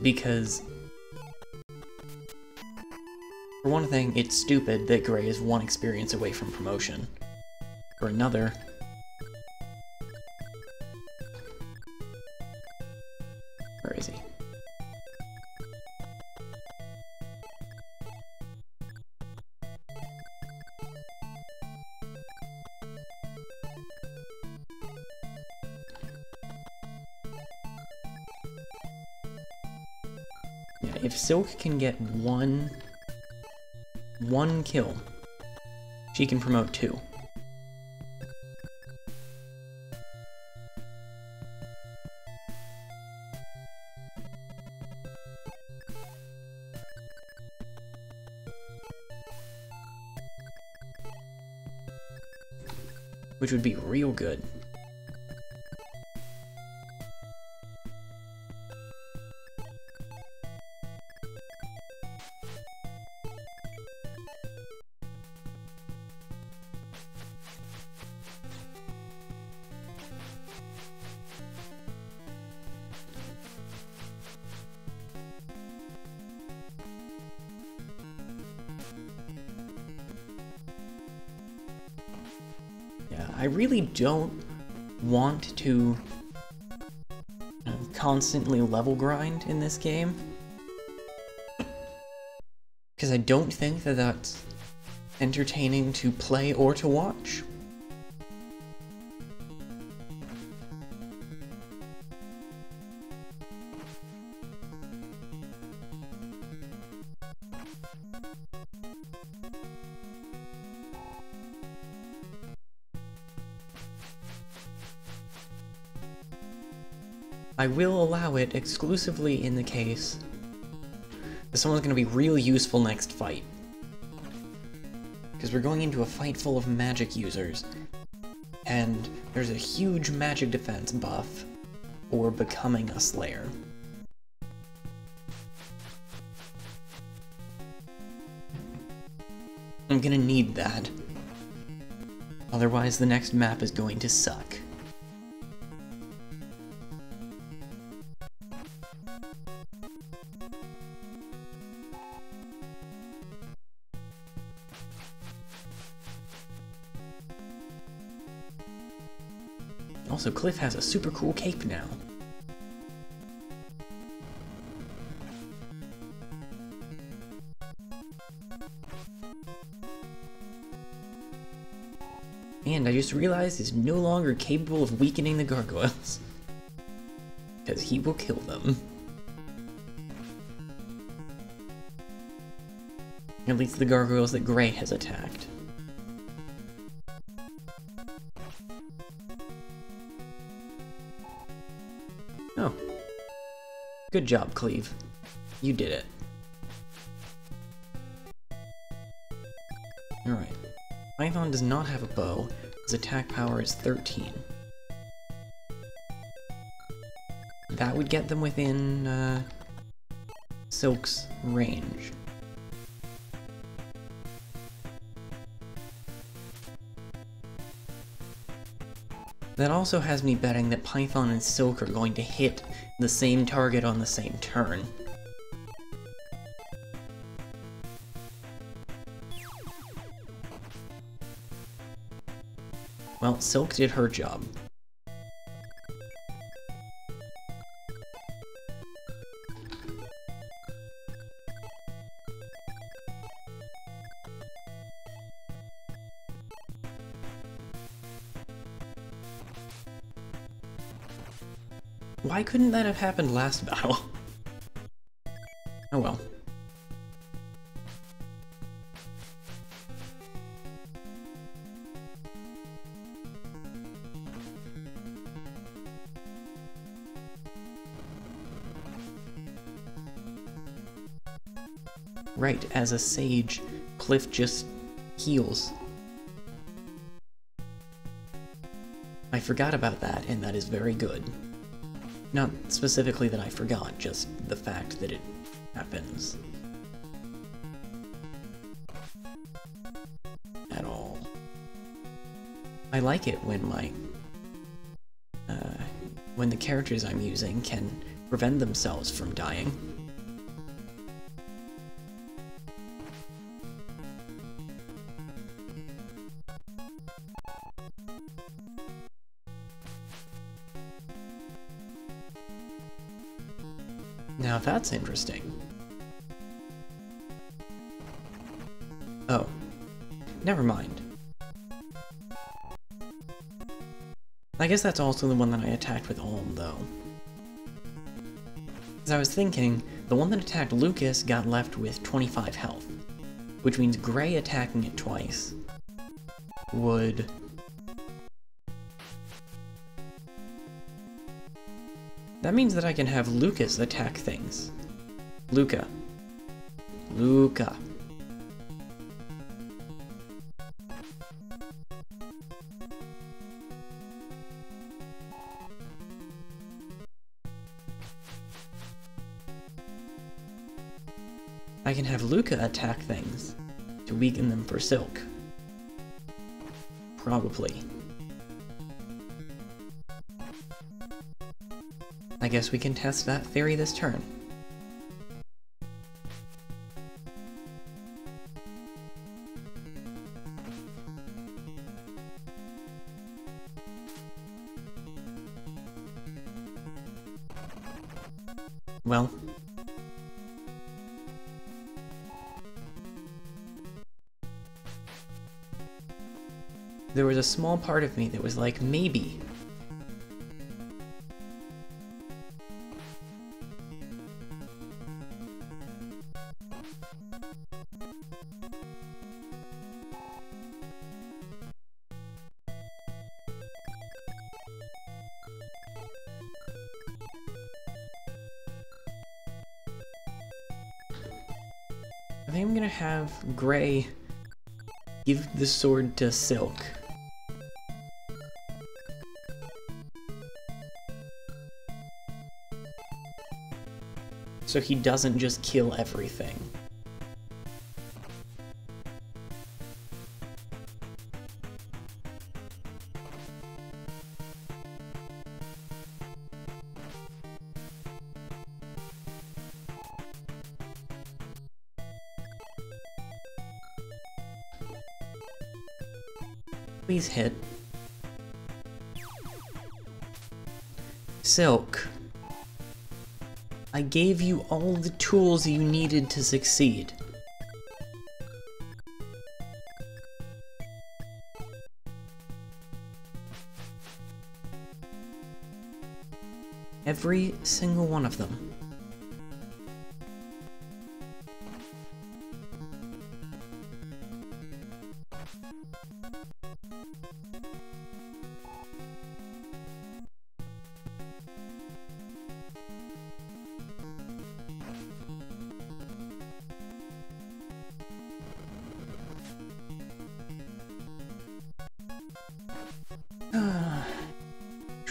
Because... for one thing, it's stupid that Gray is 1 experience away from promotion. For another... where is he? Yeah, if Silk can get one kill, she can promote 2. Which would be real good. I really don't want to constantly level grind in this game, because I don't think that that's entertaining to play or to watch. I will allow it exclusively in the case that someone's going to be real useful next fight. Because we're going into a fight full of magic users, and there's a huge magic defense buff for becoming a Slayer. I'm gonna need that. Otherwise, the next map is going to suck. Also, Cliff has a super cool cape now. And I just realized he's no longer capable of weakening the gargoyles. Because he will kill them. At least the gargoyles that Gray has attacked. Oh. Good job, Cleve. You did it. Alright. Python does not have a bow. His attack power is 13. That would get them within, Silk's range. That also has me betting that Python and Silk are going to hit the same target on the same turn. Well, Silk did her job. Why couldn't that have happened last battle? Oh well. Right, as a sage, Cliff just heals. I forgot about that, and that is very good. Not specifically that I forgot, just the fact that it happens. At all. I like it when when the characters I'm using can prevent themselves from dying. Now that's interesting. Oh. Never mind. I guess that's also the one that I attacked with Ulm, though. As I was thinking, the one that attacked Lucas got left with 25 health, which means Gray attacking it twice would... That means that I can have Lucas attack things. Luca. I can have Luca attack things to weaken them for Silk. Probably. I guess we can test that theory this turn. Well. There was a small part of me that was like, maybe. I think I'm gonna have Gray give the sword to Silk. So he doesn't just kill everything. Please hit. Silk. I gave you all the tools you needed to succeed. Every single one of them.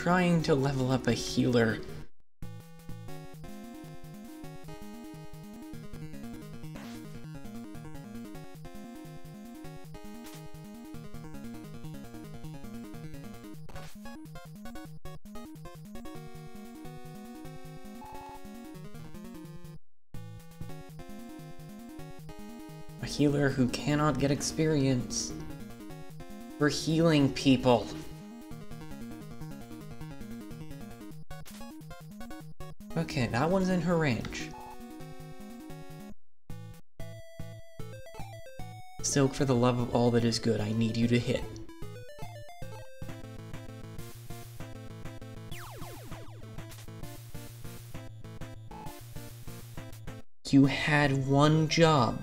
trying to level up a healer. A healer who cannot get experience for healing people. Okay, that one's in her range. Silk, for the love of all that is good, I need you to hit. You had one job.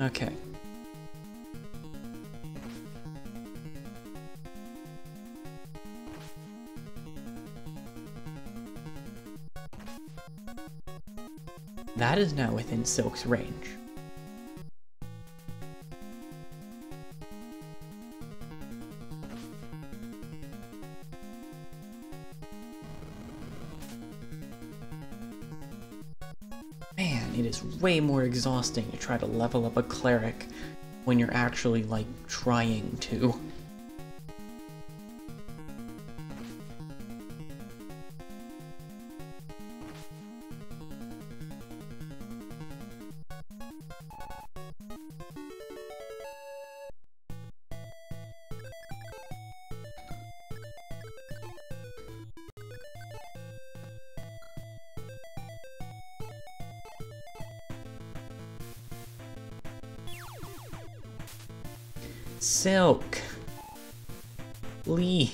Okay. That is now within Silk's range. Man, it is way more exhausting to try to level up a cleric when you're actually, like, trying to. Silk! Lee!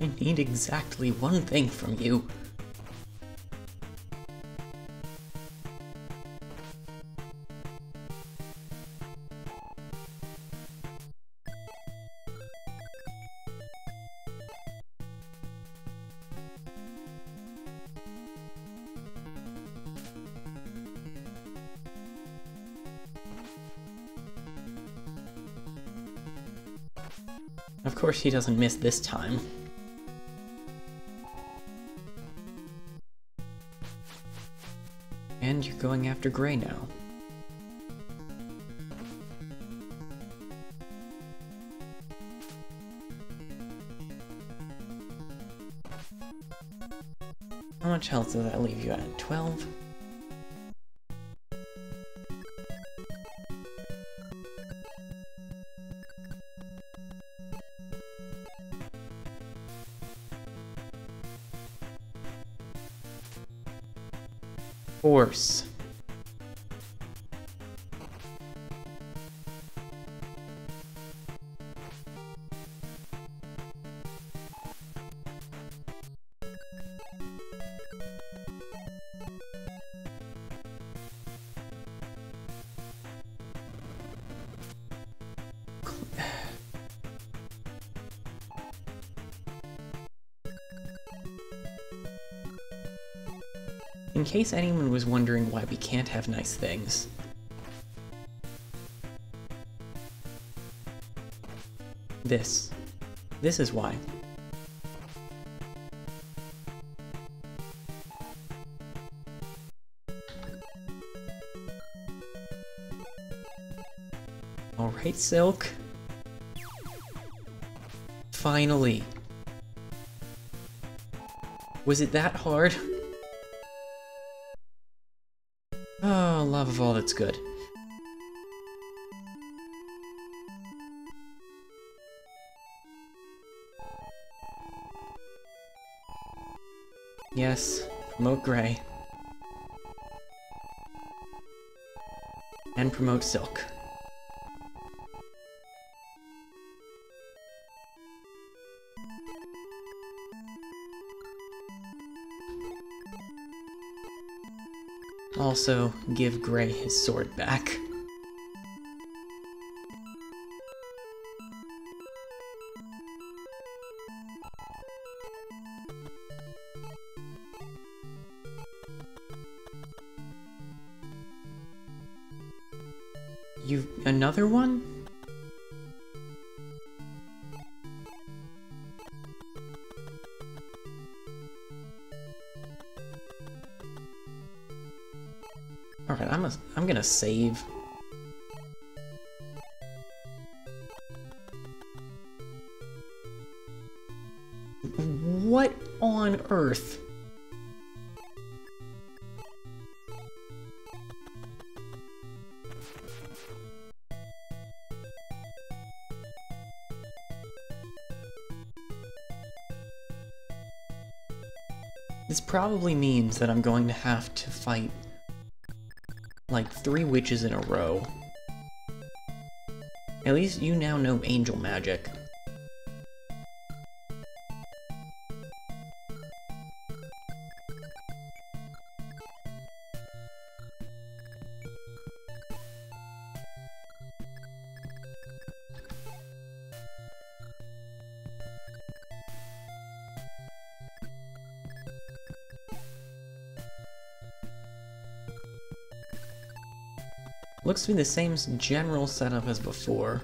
I need exactly one thing from you. Of course he doesn't miss this time. And you're going after Gray now. How much health does that leave you at? 12? Force. In case anyone was wondering why we can't have nice things. This is why. Alright, Silk. Finally. Was it that hard? Oh, love of all that's good. Yes, promote Gray. And promote Silk. Also, give Gray his sword back. Another one? Alright, I'm gonna save. What on earth? This probably means that I'm going to have to fight like 3 witches in a row. At least you now know angel magic. Looks to be the same general setup as before.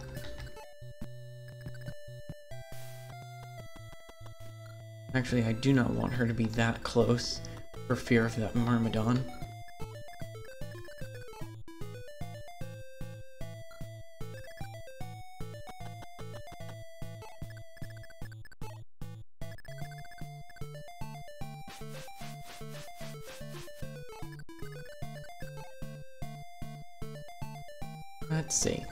Actually, I do not want her to be that close for fear of that Myrmidon. Let's see.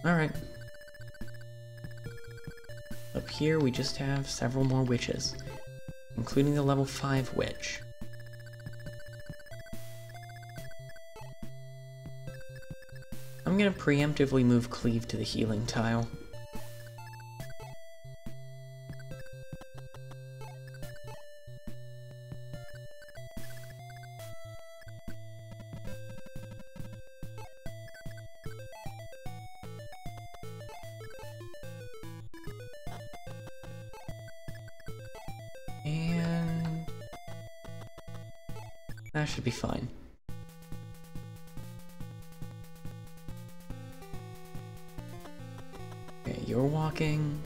Alright. Up here we just have several more witches, including the level 5 witch. I'm gonna preemptively move Cleave to the healing tile. And that should be fine. Okay, you're walking.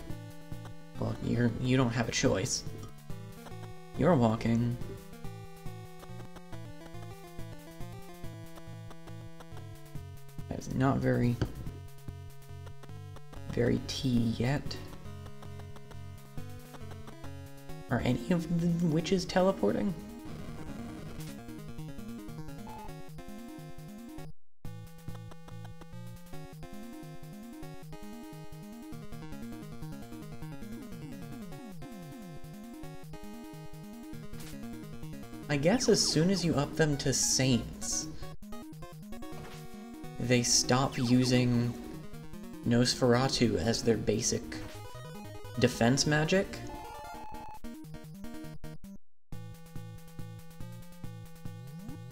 Well, you don't have a choice. You're walking. That is not very T yet. Are any of the witches teleporting? I guess as soon as you up them to Saints, they stop using Nosferatu as their basic defense magic.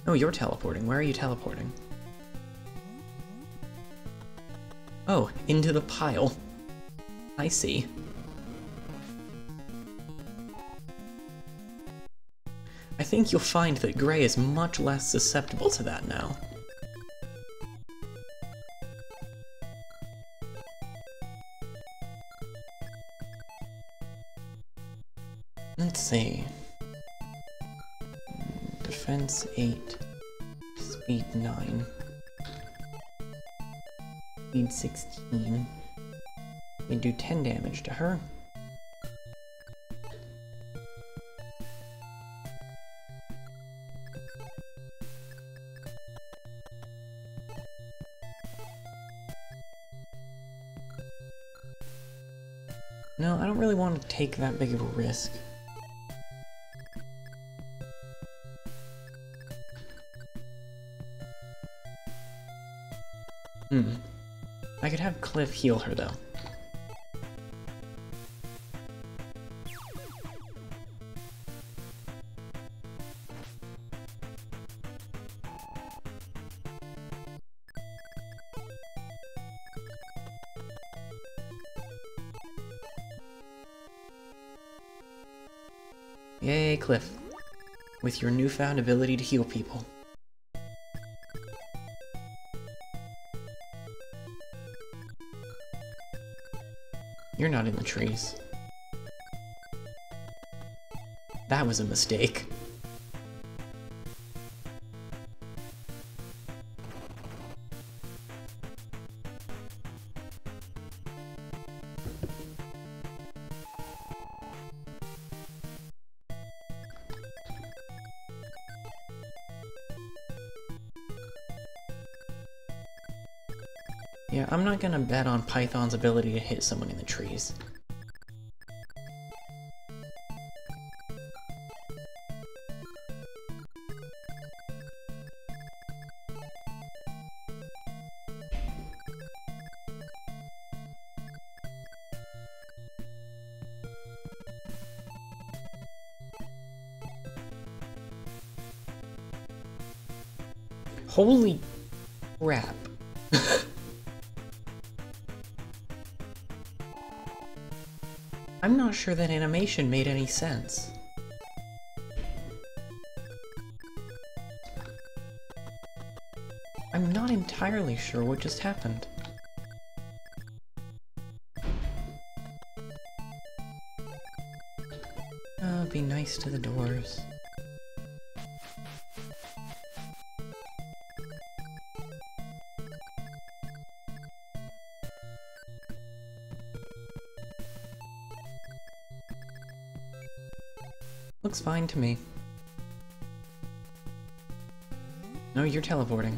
Oh, you're teleporting. Where are you teleporting? Oh, into the pile. I see. I think you'll find that Gray is much less susceptible to that now. Let's see. Defense 8, speed 9. Need 16. We do 10 damage to her. No, I don't really want to take that big of a risk. I could have Cliff heal her, though. Yay, Cliff. With your newfound ability to heal people. You're not in the trees. That was a mistake. Yeah, I'm not gonna bet on Python's ability to hit someone in the trees. Holy crap. I'm not sure that animation made any sense. I'm not entirely sure what just happened. Be nice to the doors. Looks fine to me. No, you're teleporting.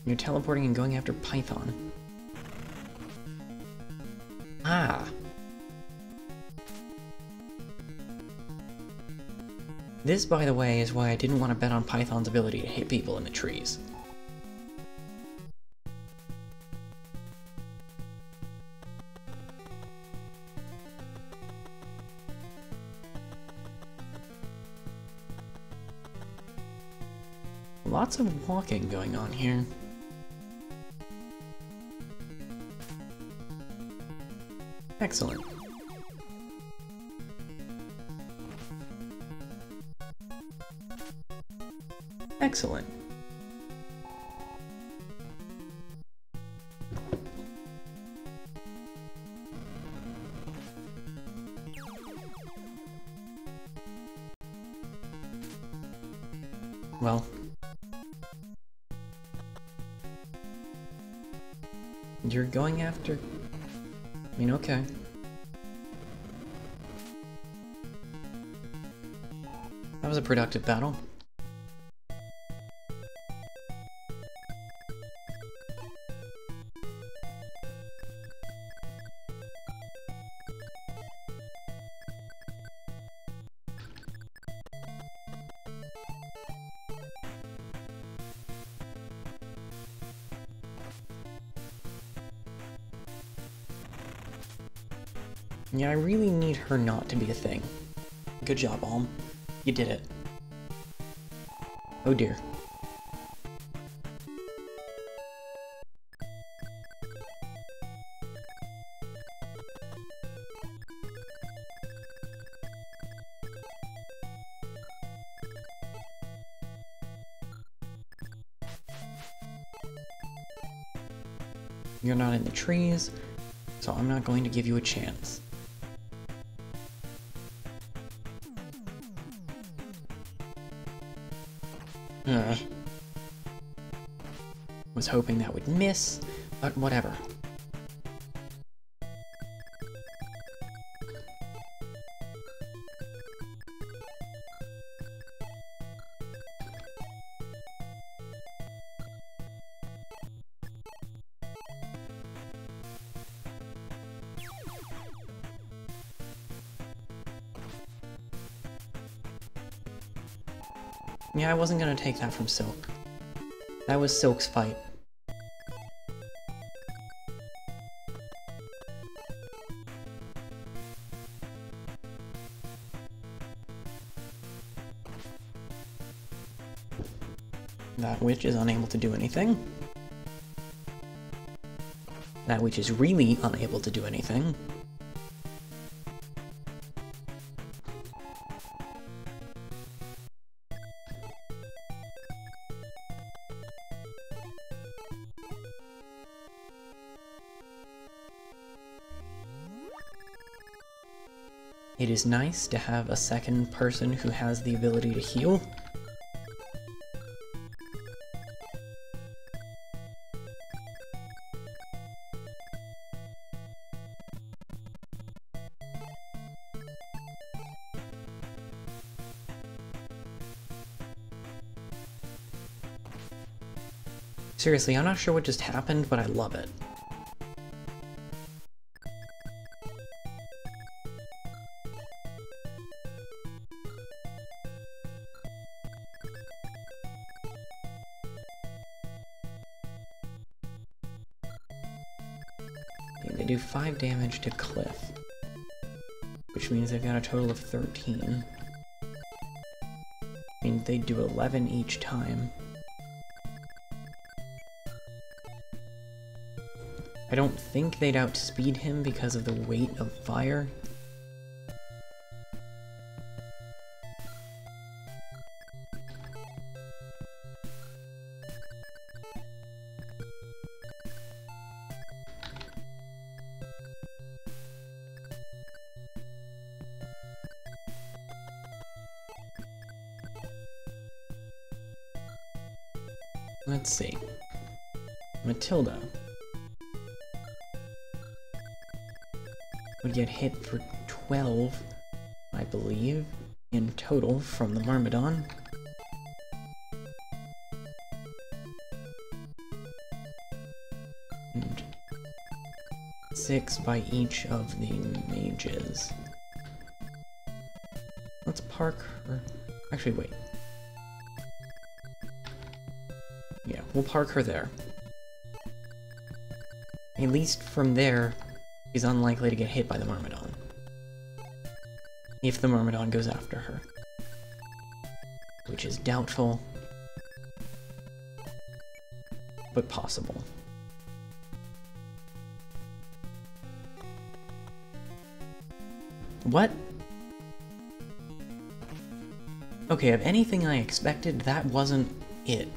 You're teleporting and going after Python. Ah! This, by the way, is why I didn't want to bet on Python's ability to hit people in the trees. Lots of walking going on here. Excellent. Excellent. Well. You're going after... I mean, okay. That was a productive battle. Yeah, I really need her not to be a thing. Good job, Alm. You did it. Oh dear. You're not in the trees, so I'm not going to give you a chance. Was hoping that would miss, but whatever. Yeah, I wasn't gonna take that from Silk. That was Silk's fight. That witch is unable to do anything. That witch is really unable to do anything. It is nice to have a second person who has the ability to heal. Seriously, I'm not sure what just happened, but I love it. They do 5 damage to Cliff, which means they've got a total of 13. I mean, they do 11 each time. I don't think they'd outspeed him because of the weight of fire. Let's see. Matilda would get hit for 12, I believe, in total from the Myrmidon. And 6 by each of the mages. Let's park her. Actually, wait. Yeah, we'll park her there. At least from there, she's unlikely to get hit by the Myrmidon. If the Myrmidon goes after her. Which is doubtful, but possible. What? Okay, of anything I expected, that wasn't it.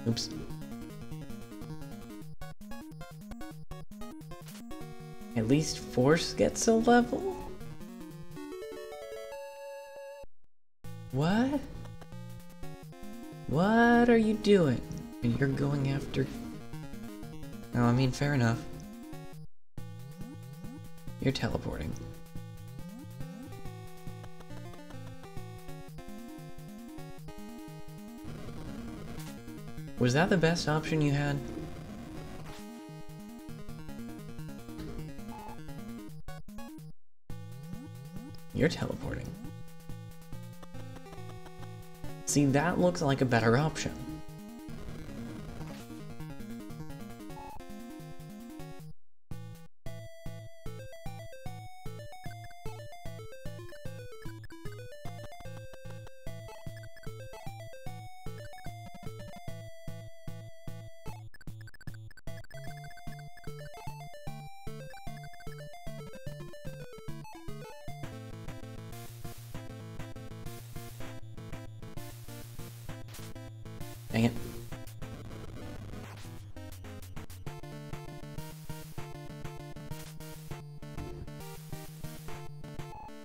Oops. At least Force gets a level? What? What are you doing? And you're going after... Oh, I mean, fair enough. You're teleporting. Was that the best option you had? You're teleporting. See, that looks like a better option. Dang it.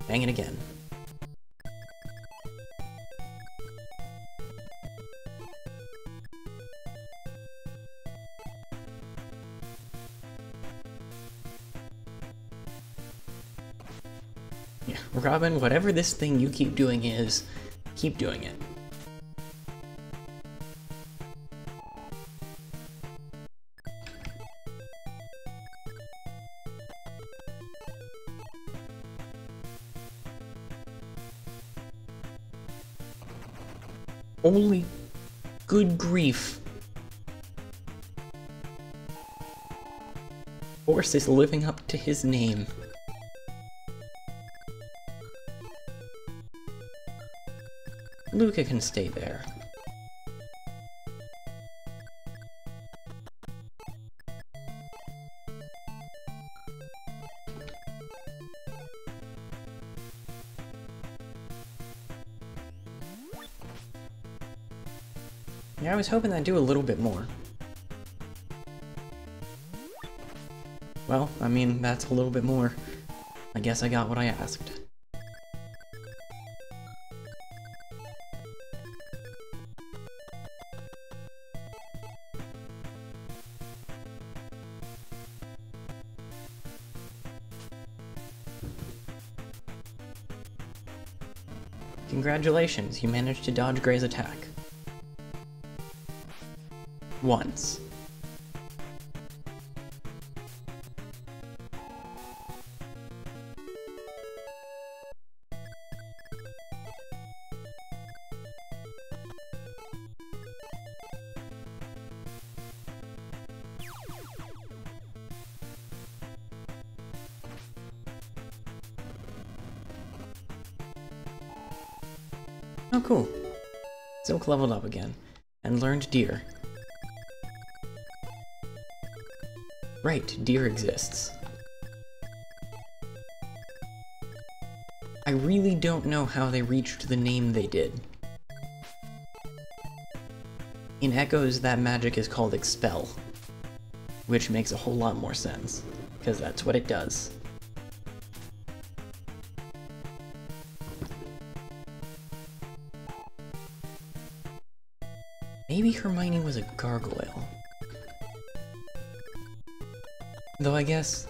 Dang it again. Yeah, Robin, whatever this thing you keep doing is, keep doing it. Holy good grief. Horse is living up to his name. Luca can stay there. Yeah, I was hoping I'd do a little bit more. Well, I mean, that's a little bit more. I guess I got what I asked. Congratulations, you managed to dodge Gray's attack. Once. Oh cool. Silk leveled up again, and learned Deer. Right, Deer exists. I really don't know how they reached the name they did. In Echoes, that magic is called Expel, which makes a whole lot more sense, because that's what it does. Maybe Hermione was a gargoyle. Though I guess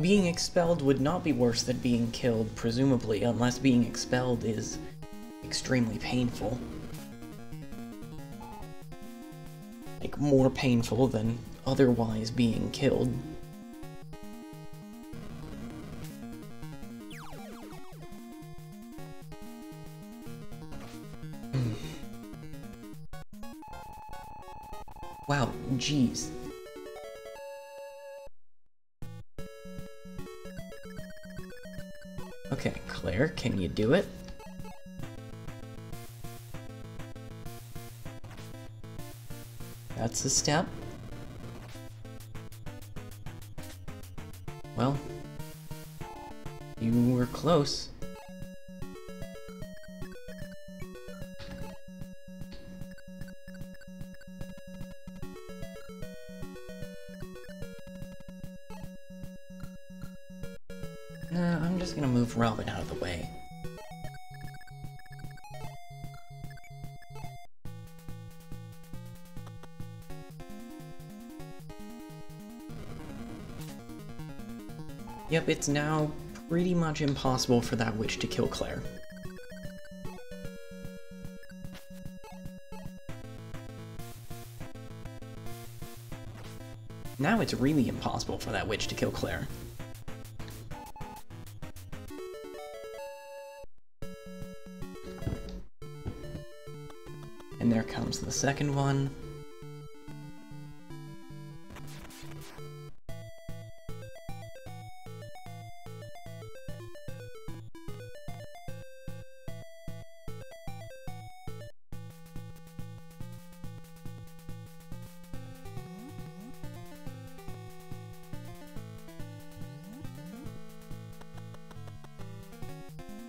being expelled would not be worse than being killed, presumably, unless being expelled is extremely painful. Like, more painful than otherwise being killed. Wow, jeez. Okay, Claire, can you do it? That's a step. Well, you were close. I'm just gonna move Robin out of the way. Yep, it's now pretty much impossible for that witch to kill Claire. Now it's really impossible for that witch to kill Claire. And there comes the second one.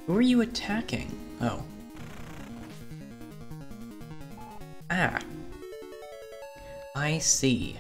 Who are you attacking? Oh. Ah. I see.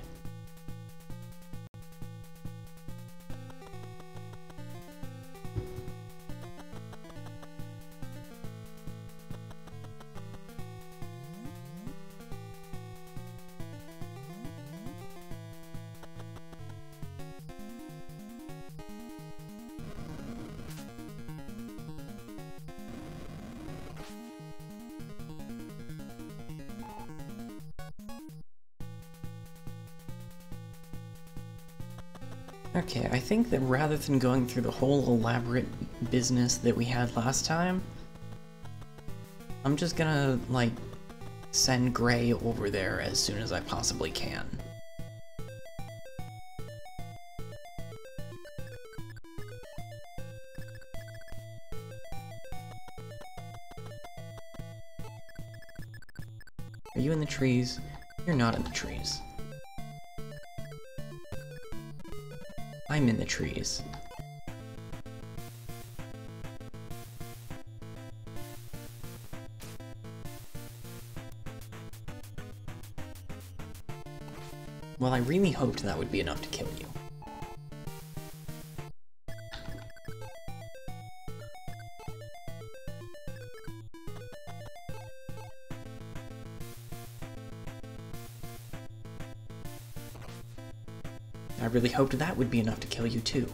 Okay, I think that rather than going through the whole elaborate business that we had last time, I'm just gonna, like, send Gray over there as soon as I possibly can. Are you in the trees? You're not in the trees. I'm in the trees. Well, I really hoped that would be enough to kill you. I really hoped that would be enough to kill you too.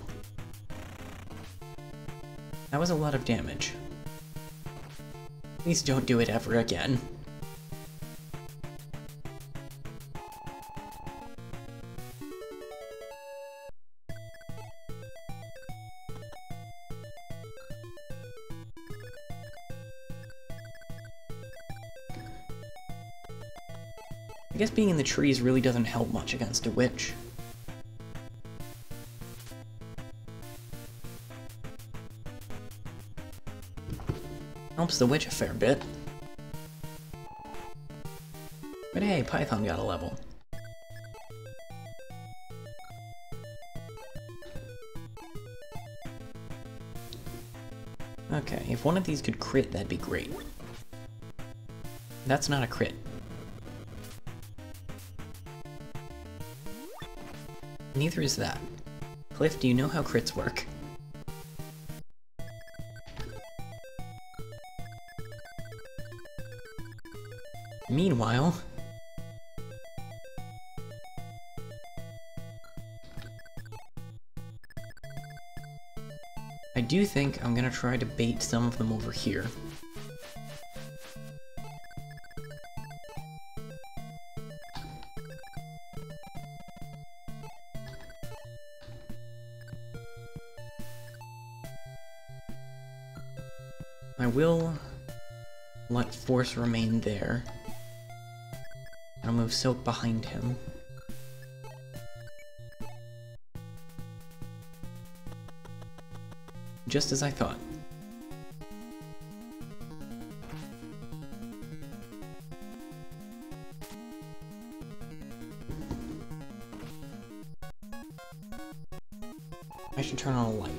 That was a lot of damage. Please don't do it ever again. I guess being in the trees really doesn't help much against a witch. Helps the witch a fair bit. But hey, Python got a level. Okay, if one of these could crit, that'd be great. That's not a crit. Neither is that. Cliff, do you know how crits work? Meanwhile... I do think I'm gonna try to bait some of them over here. I will let Force remain there. I'll move Silk behind him. Just as I thought. I should turn on a light.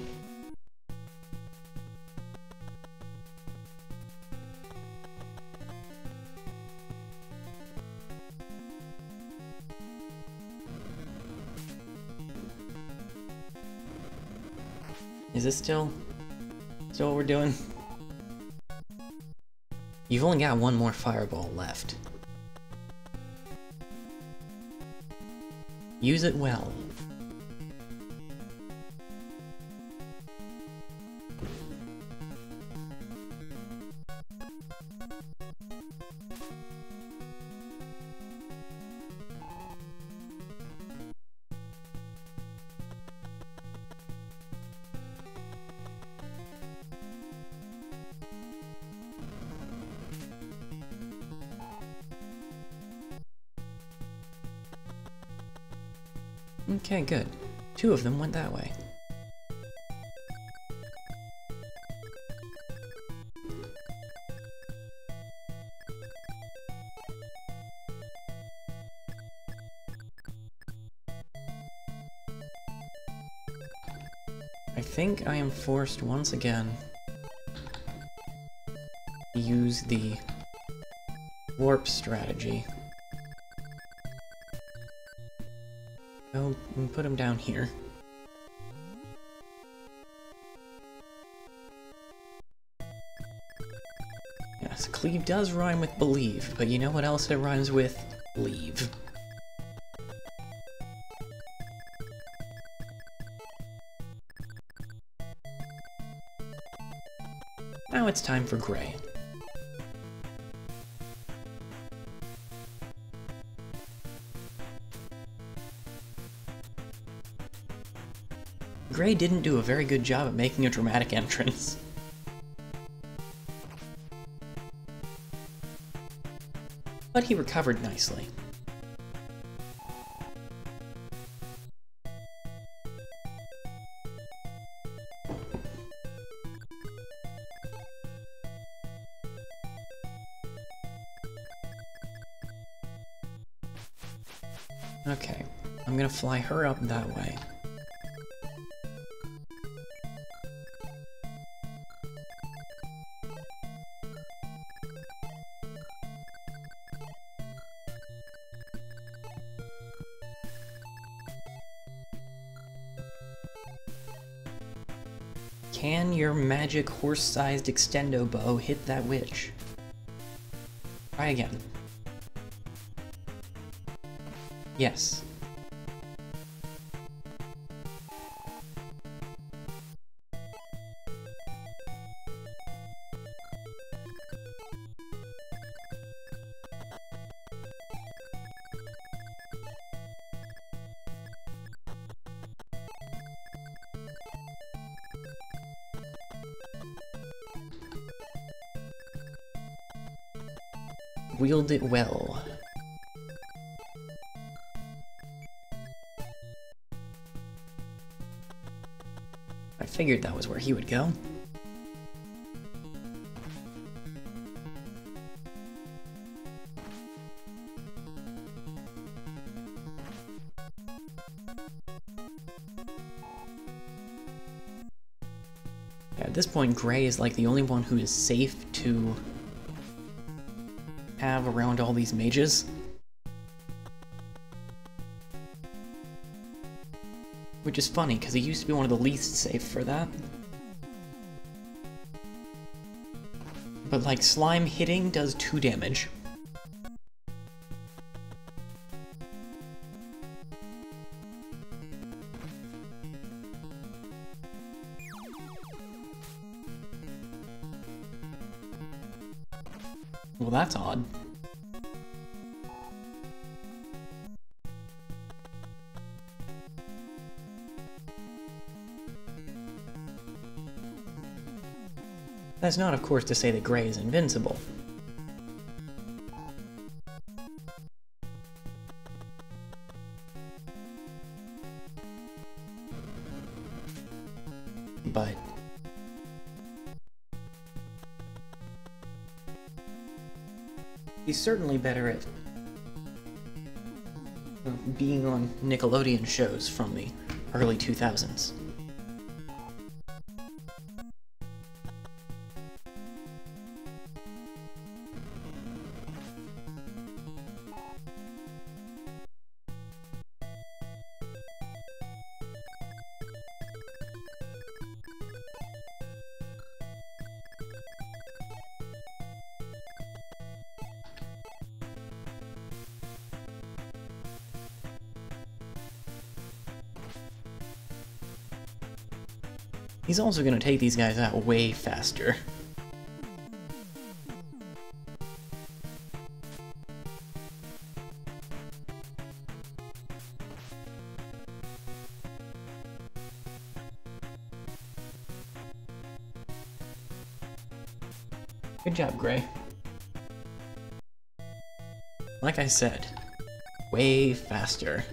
Is this still what we're doing? You've only got one more fireball left. Use it well. Okay, good. 2 of them went that way. I think I am forced once again to use the warp strategy. I'll put him down here. Yes, cleave does rhyme with believe, but you know what else it rhymes with? Leave. Now it's time for Gray. Gray didn't do a very good job at making a dramatic entrance. But he recovered nicely. Okay, I'm gonna fly her up that way. Can your magic horse-sized extendo bow hit that witch? Try again. Yes. Wield it well. I figured that was where he would go. Yeah, at this point, Gray is like the only one who is safe to have around all these mages. Which is funny, because he used to be one of the least safe for that. But like, slime hitting does 2 damage. Well, that's odd. That's not, of course, to say that Gray is invincible. But he's certainly better at being on Nickelodeon shows from the early 2000s. He's also going to take these guys out way faster. Good job, Gray. Like I said, way faster.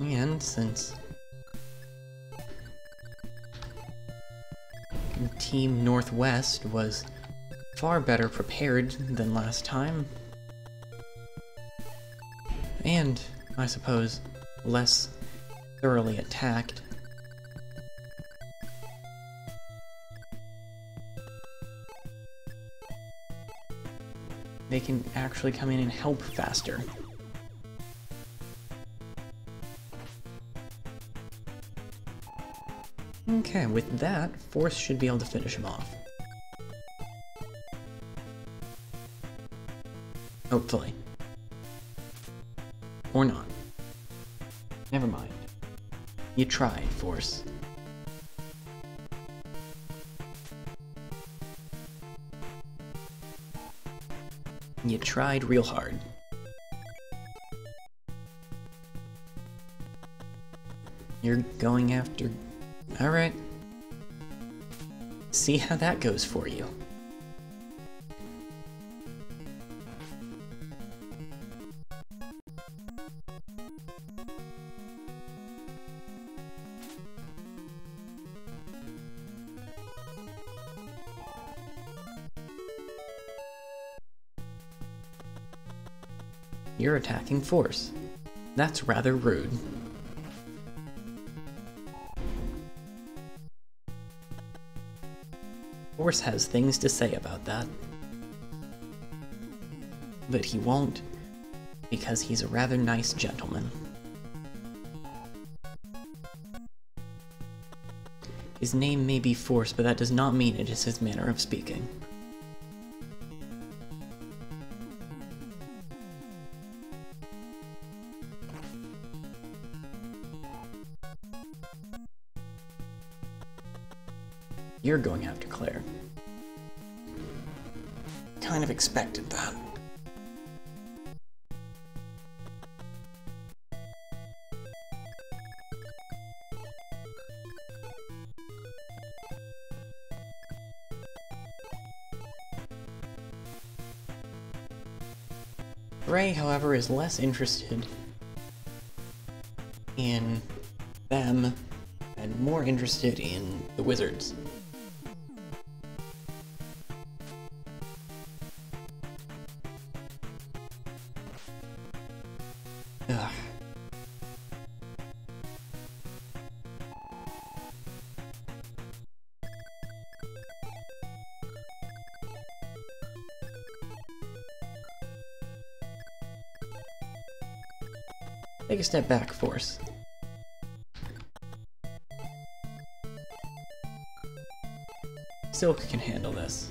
And since Team Northwest was far better prepared than last time, and, I suppose, less thoroughly attacked, they can actually come in and help faster. Okay, with that, Force should be able to finish him off. Hopefully. Or not. Never mind. You tried, Force. You tried real hard. You're going after... Alright. See how that goes for you. You're attacking Force. That's rather rude. Force has things to say about that. But he won't, because he's a rather nice gentleman. His name may be Force, but that does not mean it is his manner of speaking. You're going after Claire. Kind of expected that. Ray, however, is less interested in them and more interested in the wizards. Ugh. Take a step back, Force. Silk can handle this.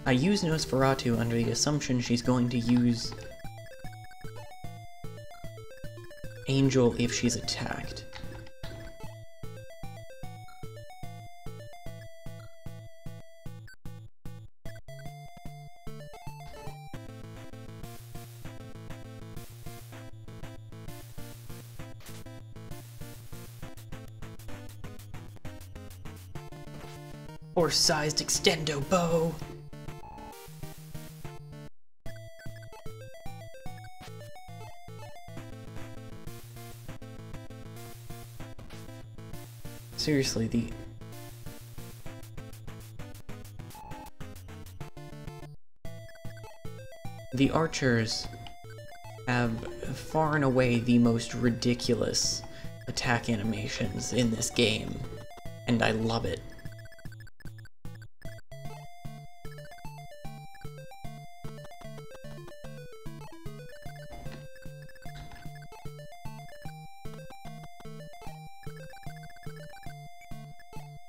I use Nosferatu under the assumption she's going to use Angel if she's attacked. Horse-sized extendo bow! Seriously, the archers have far and away the most ridiculous attack animations in this game, and I love it.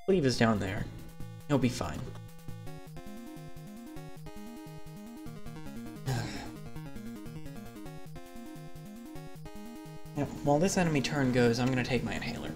Cleve is down there. He'll be fine. Now, while this enemy turn goes, I'm gonna take my inhaler.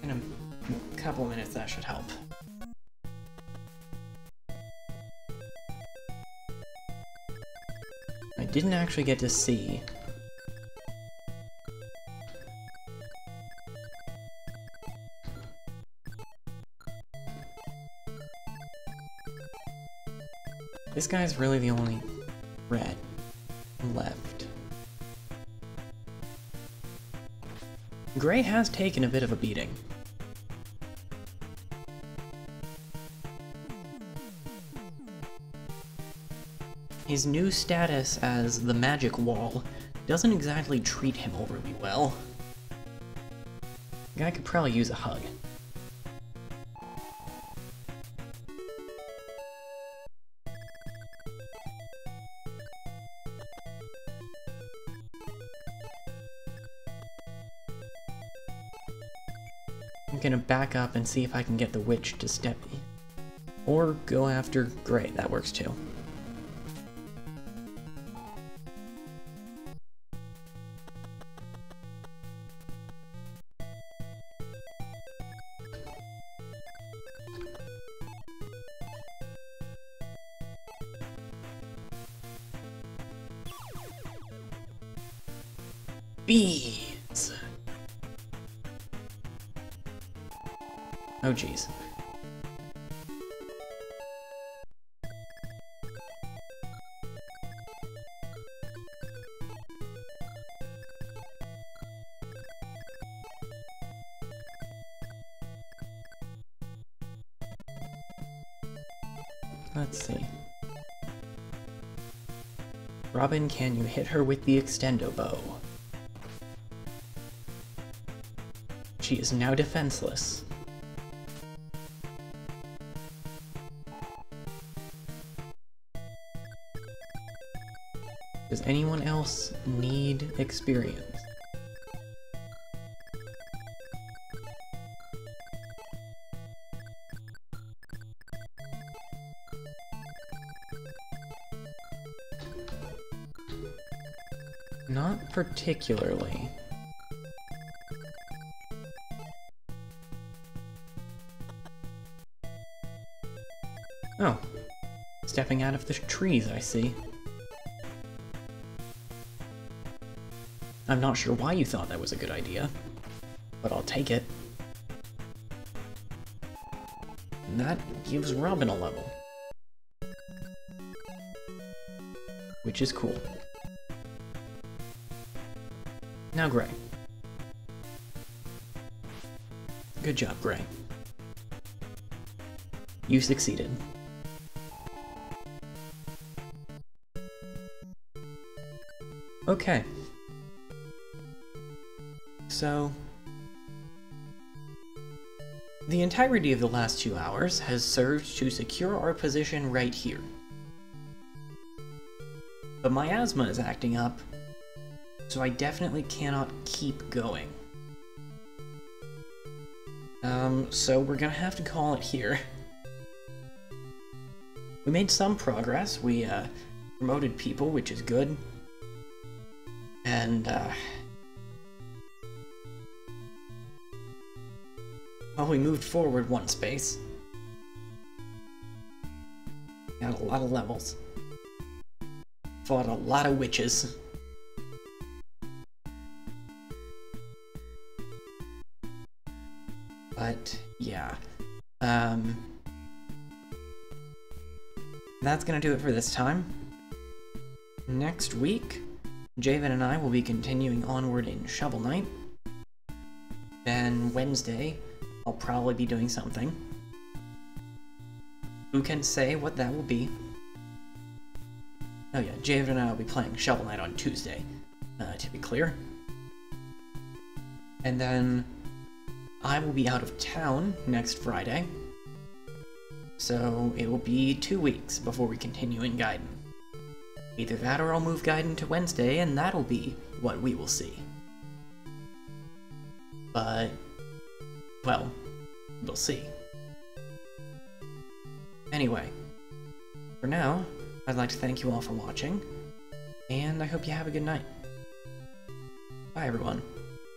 In a couple minutes, that should help. I didn't actually get to see this guy's really the only red. left. Gray has taken a bit of a beating. His new status as the Magic Wall doesn't exactly treat him overly well. The guy could probably use a hug. I'm gonna back up and see if I can get the witch to step me. Or go after Gray, that works too. Bees! Oh jeez. Let's see. Robin, can you hit her with the extendo bow? She is now defenseless. Does anyone else need experience? Not particularly. Oh, stepping out of the trees, I see. I'm not sure why you thought that was a good idea, but I'll take it. And that gives Robin a level. Which is cool. Now Gray. Good job, Gray. You succeeded. Okay. So, the entirety of the last 2 hours has served to secure our position right here. But my asthma is acting up, so I definitely cannot keep going. So we're gonna have to call it here. We made some progress. We, promoted people, which is good. And, well, we moved forward 1 space. Got a lot of levels. Fought a lot of witches. But, yeah. That's gonna do it for this time. Next week, Javen and I will be continuing onward in Shovel Knight. Then Wednesday, I'll probably be doing something. Who can say what that will be? Oh yeah, Javen and I will be playing Shovel Knight on Tuesday, to be clear. And then I will be out of town next Friday. So it will be 2 weeks before we continue in Gaiden. Either that or I'll move Gaiden to Wednesday, and that'll be what we will see. But, well, we'll see. Anyway, for now, I'd like to thank you all for watching, and I hope you have a good night. Bye, everyone.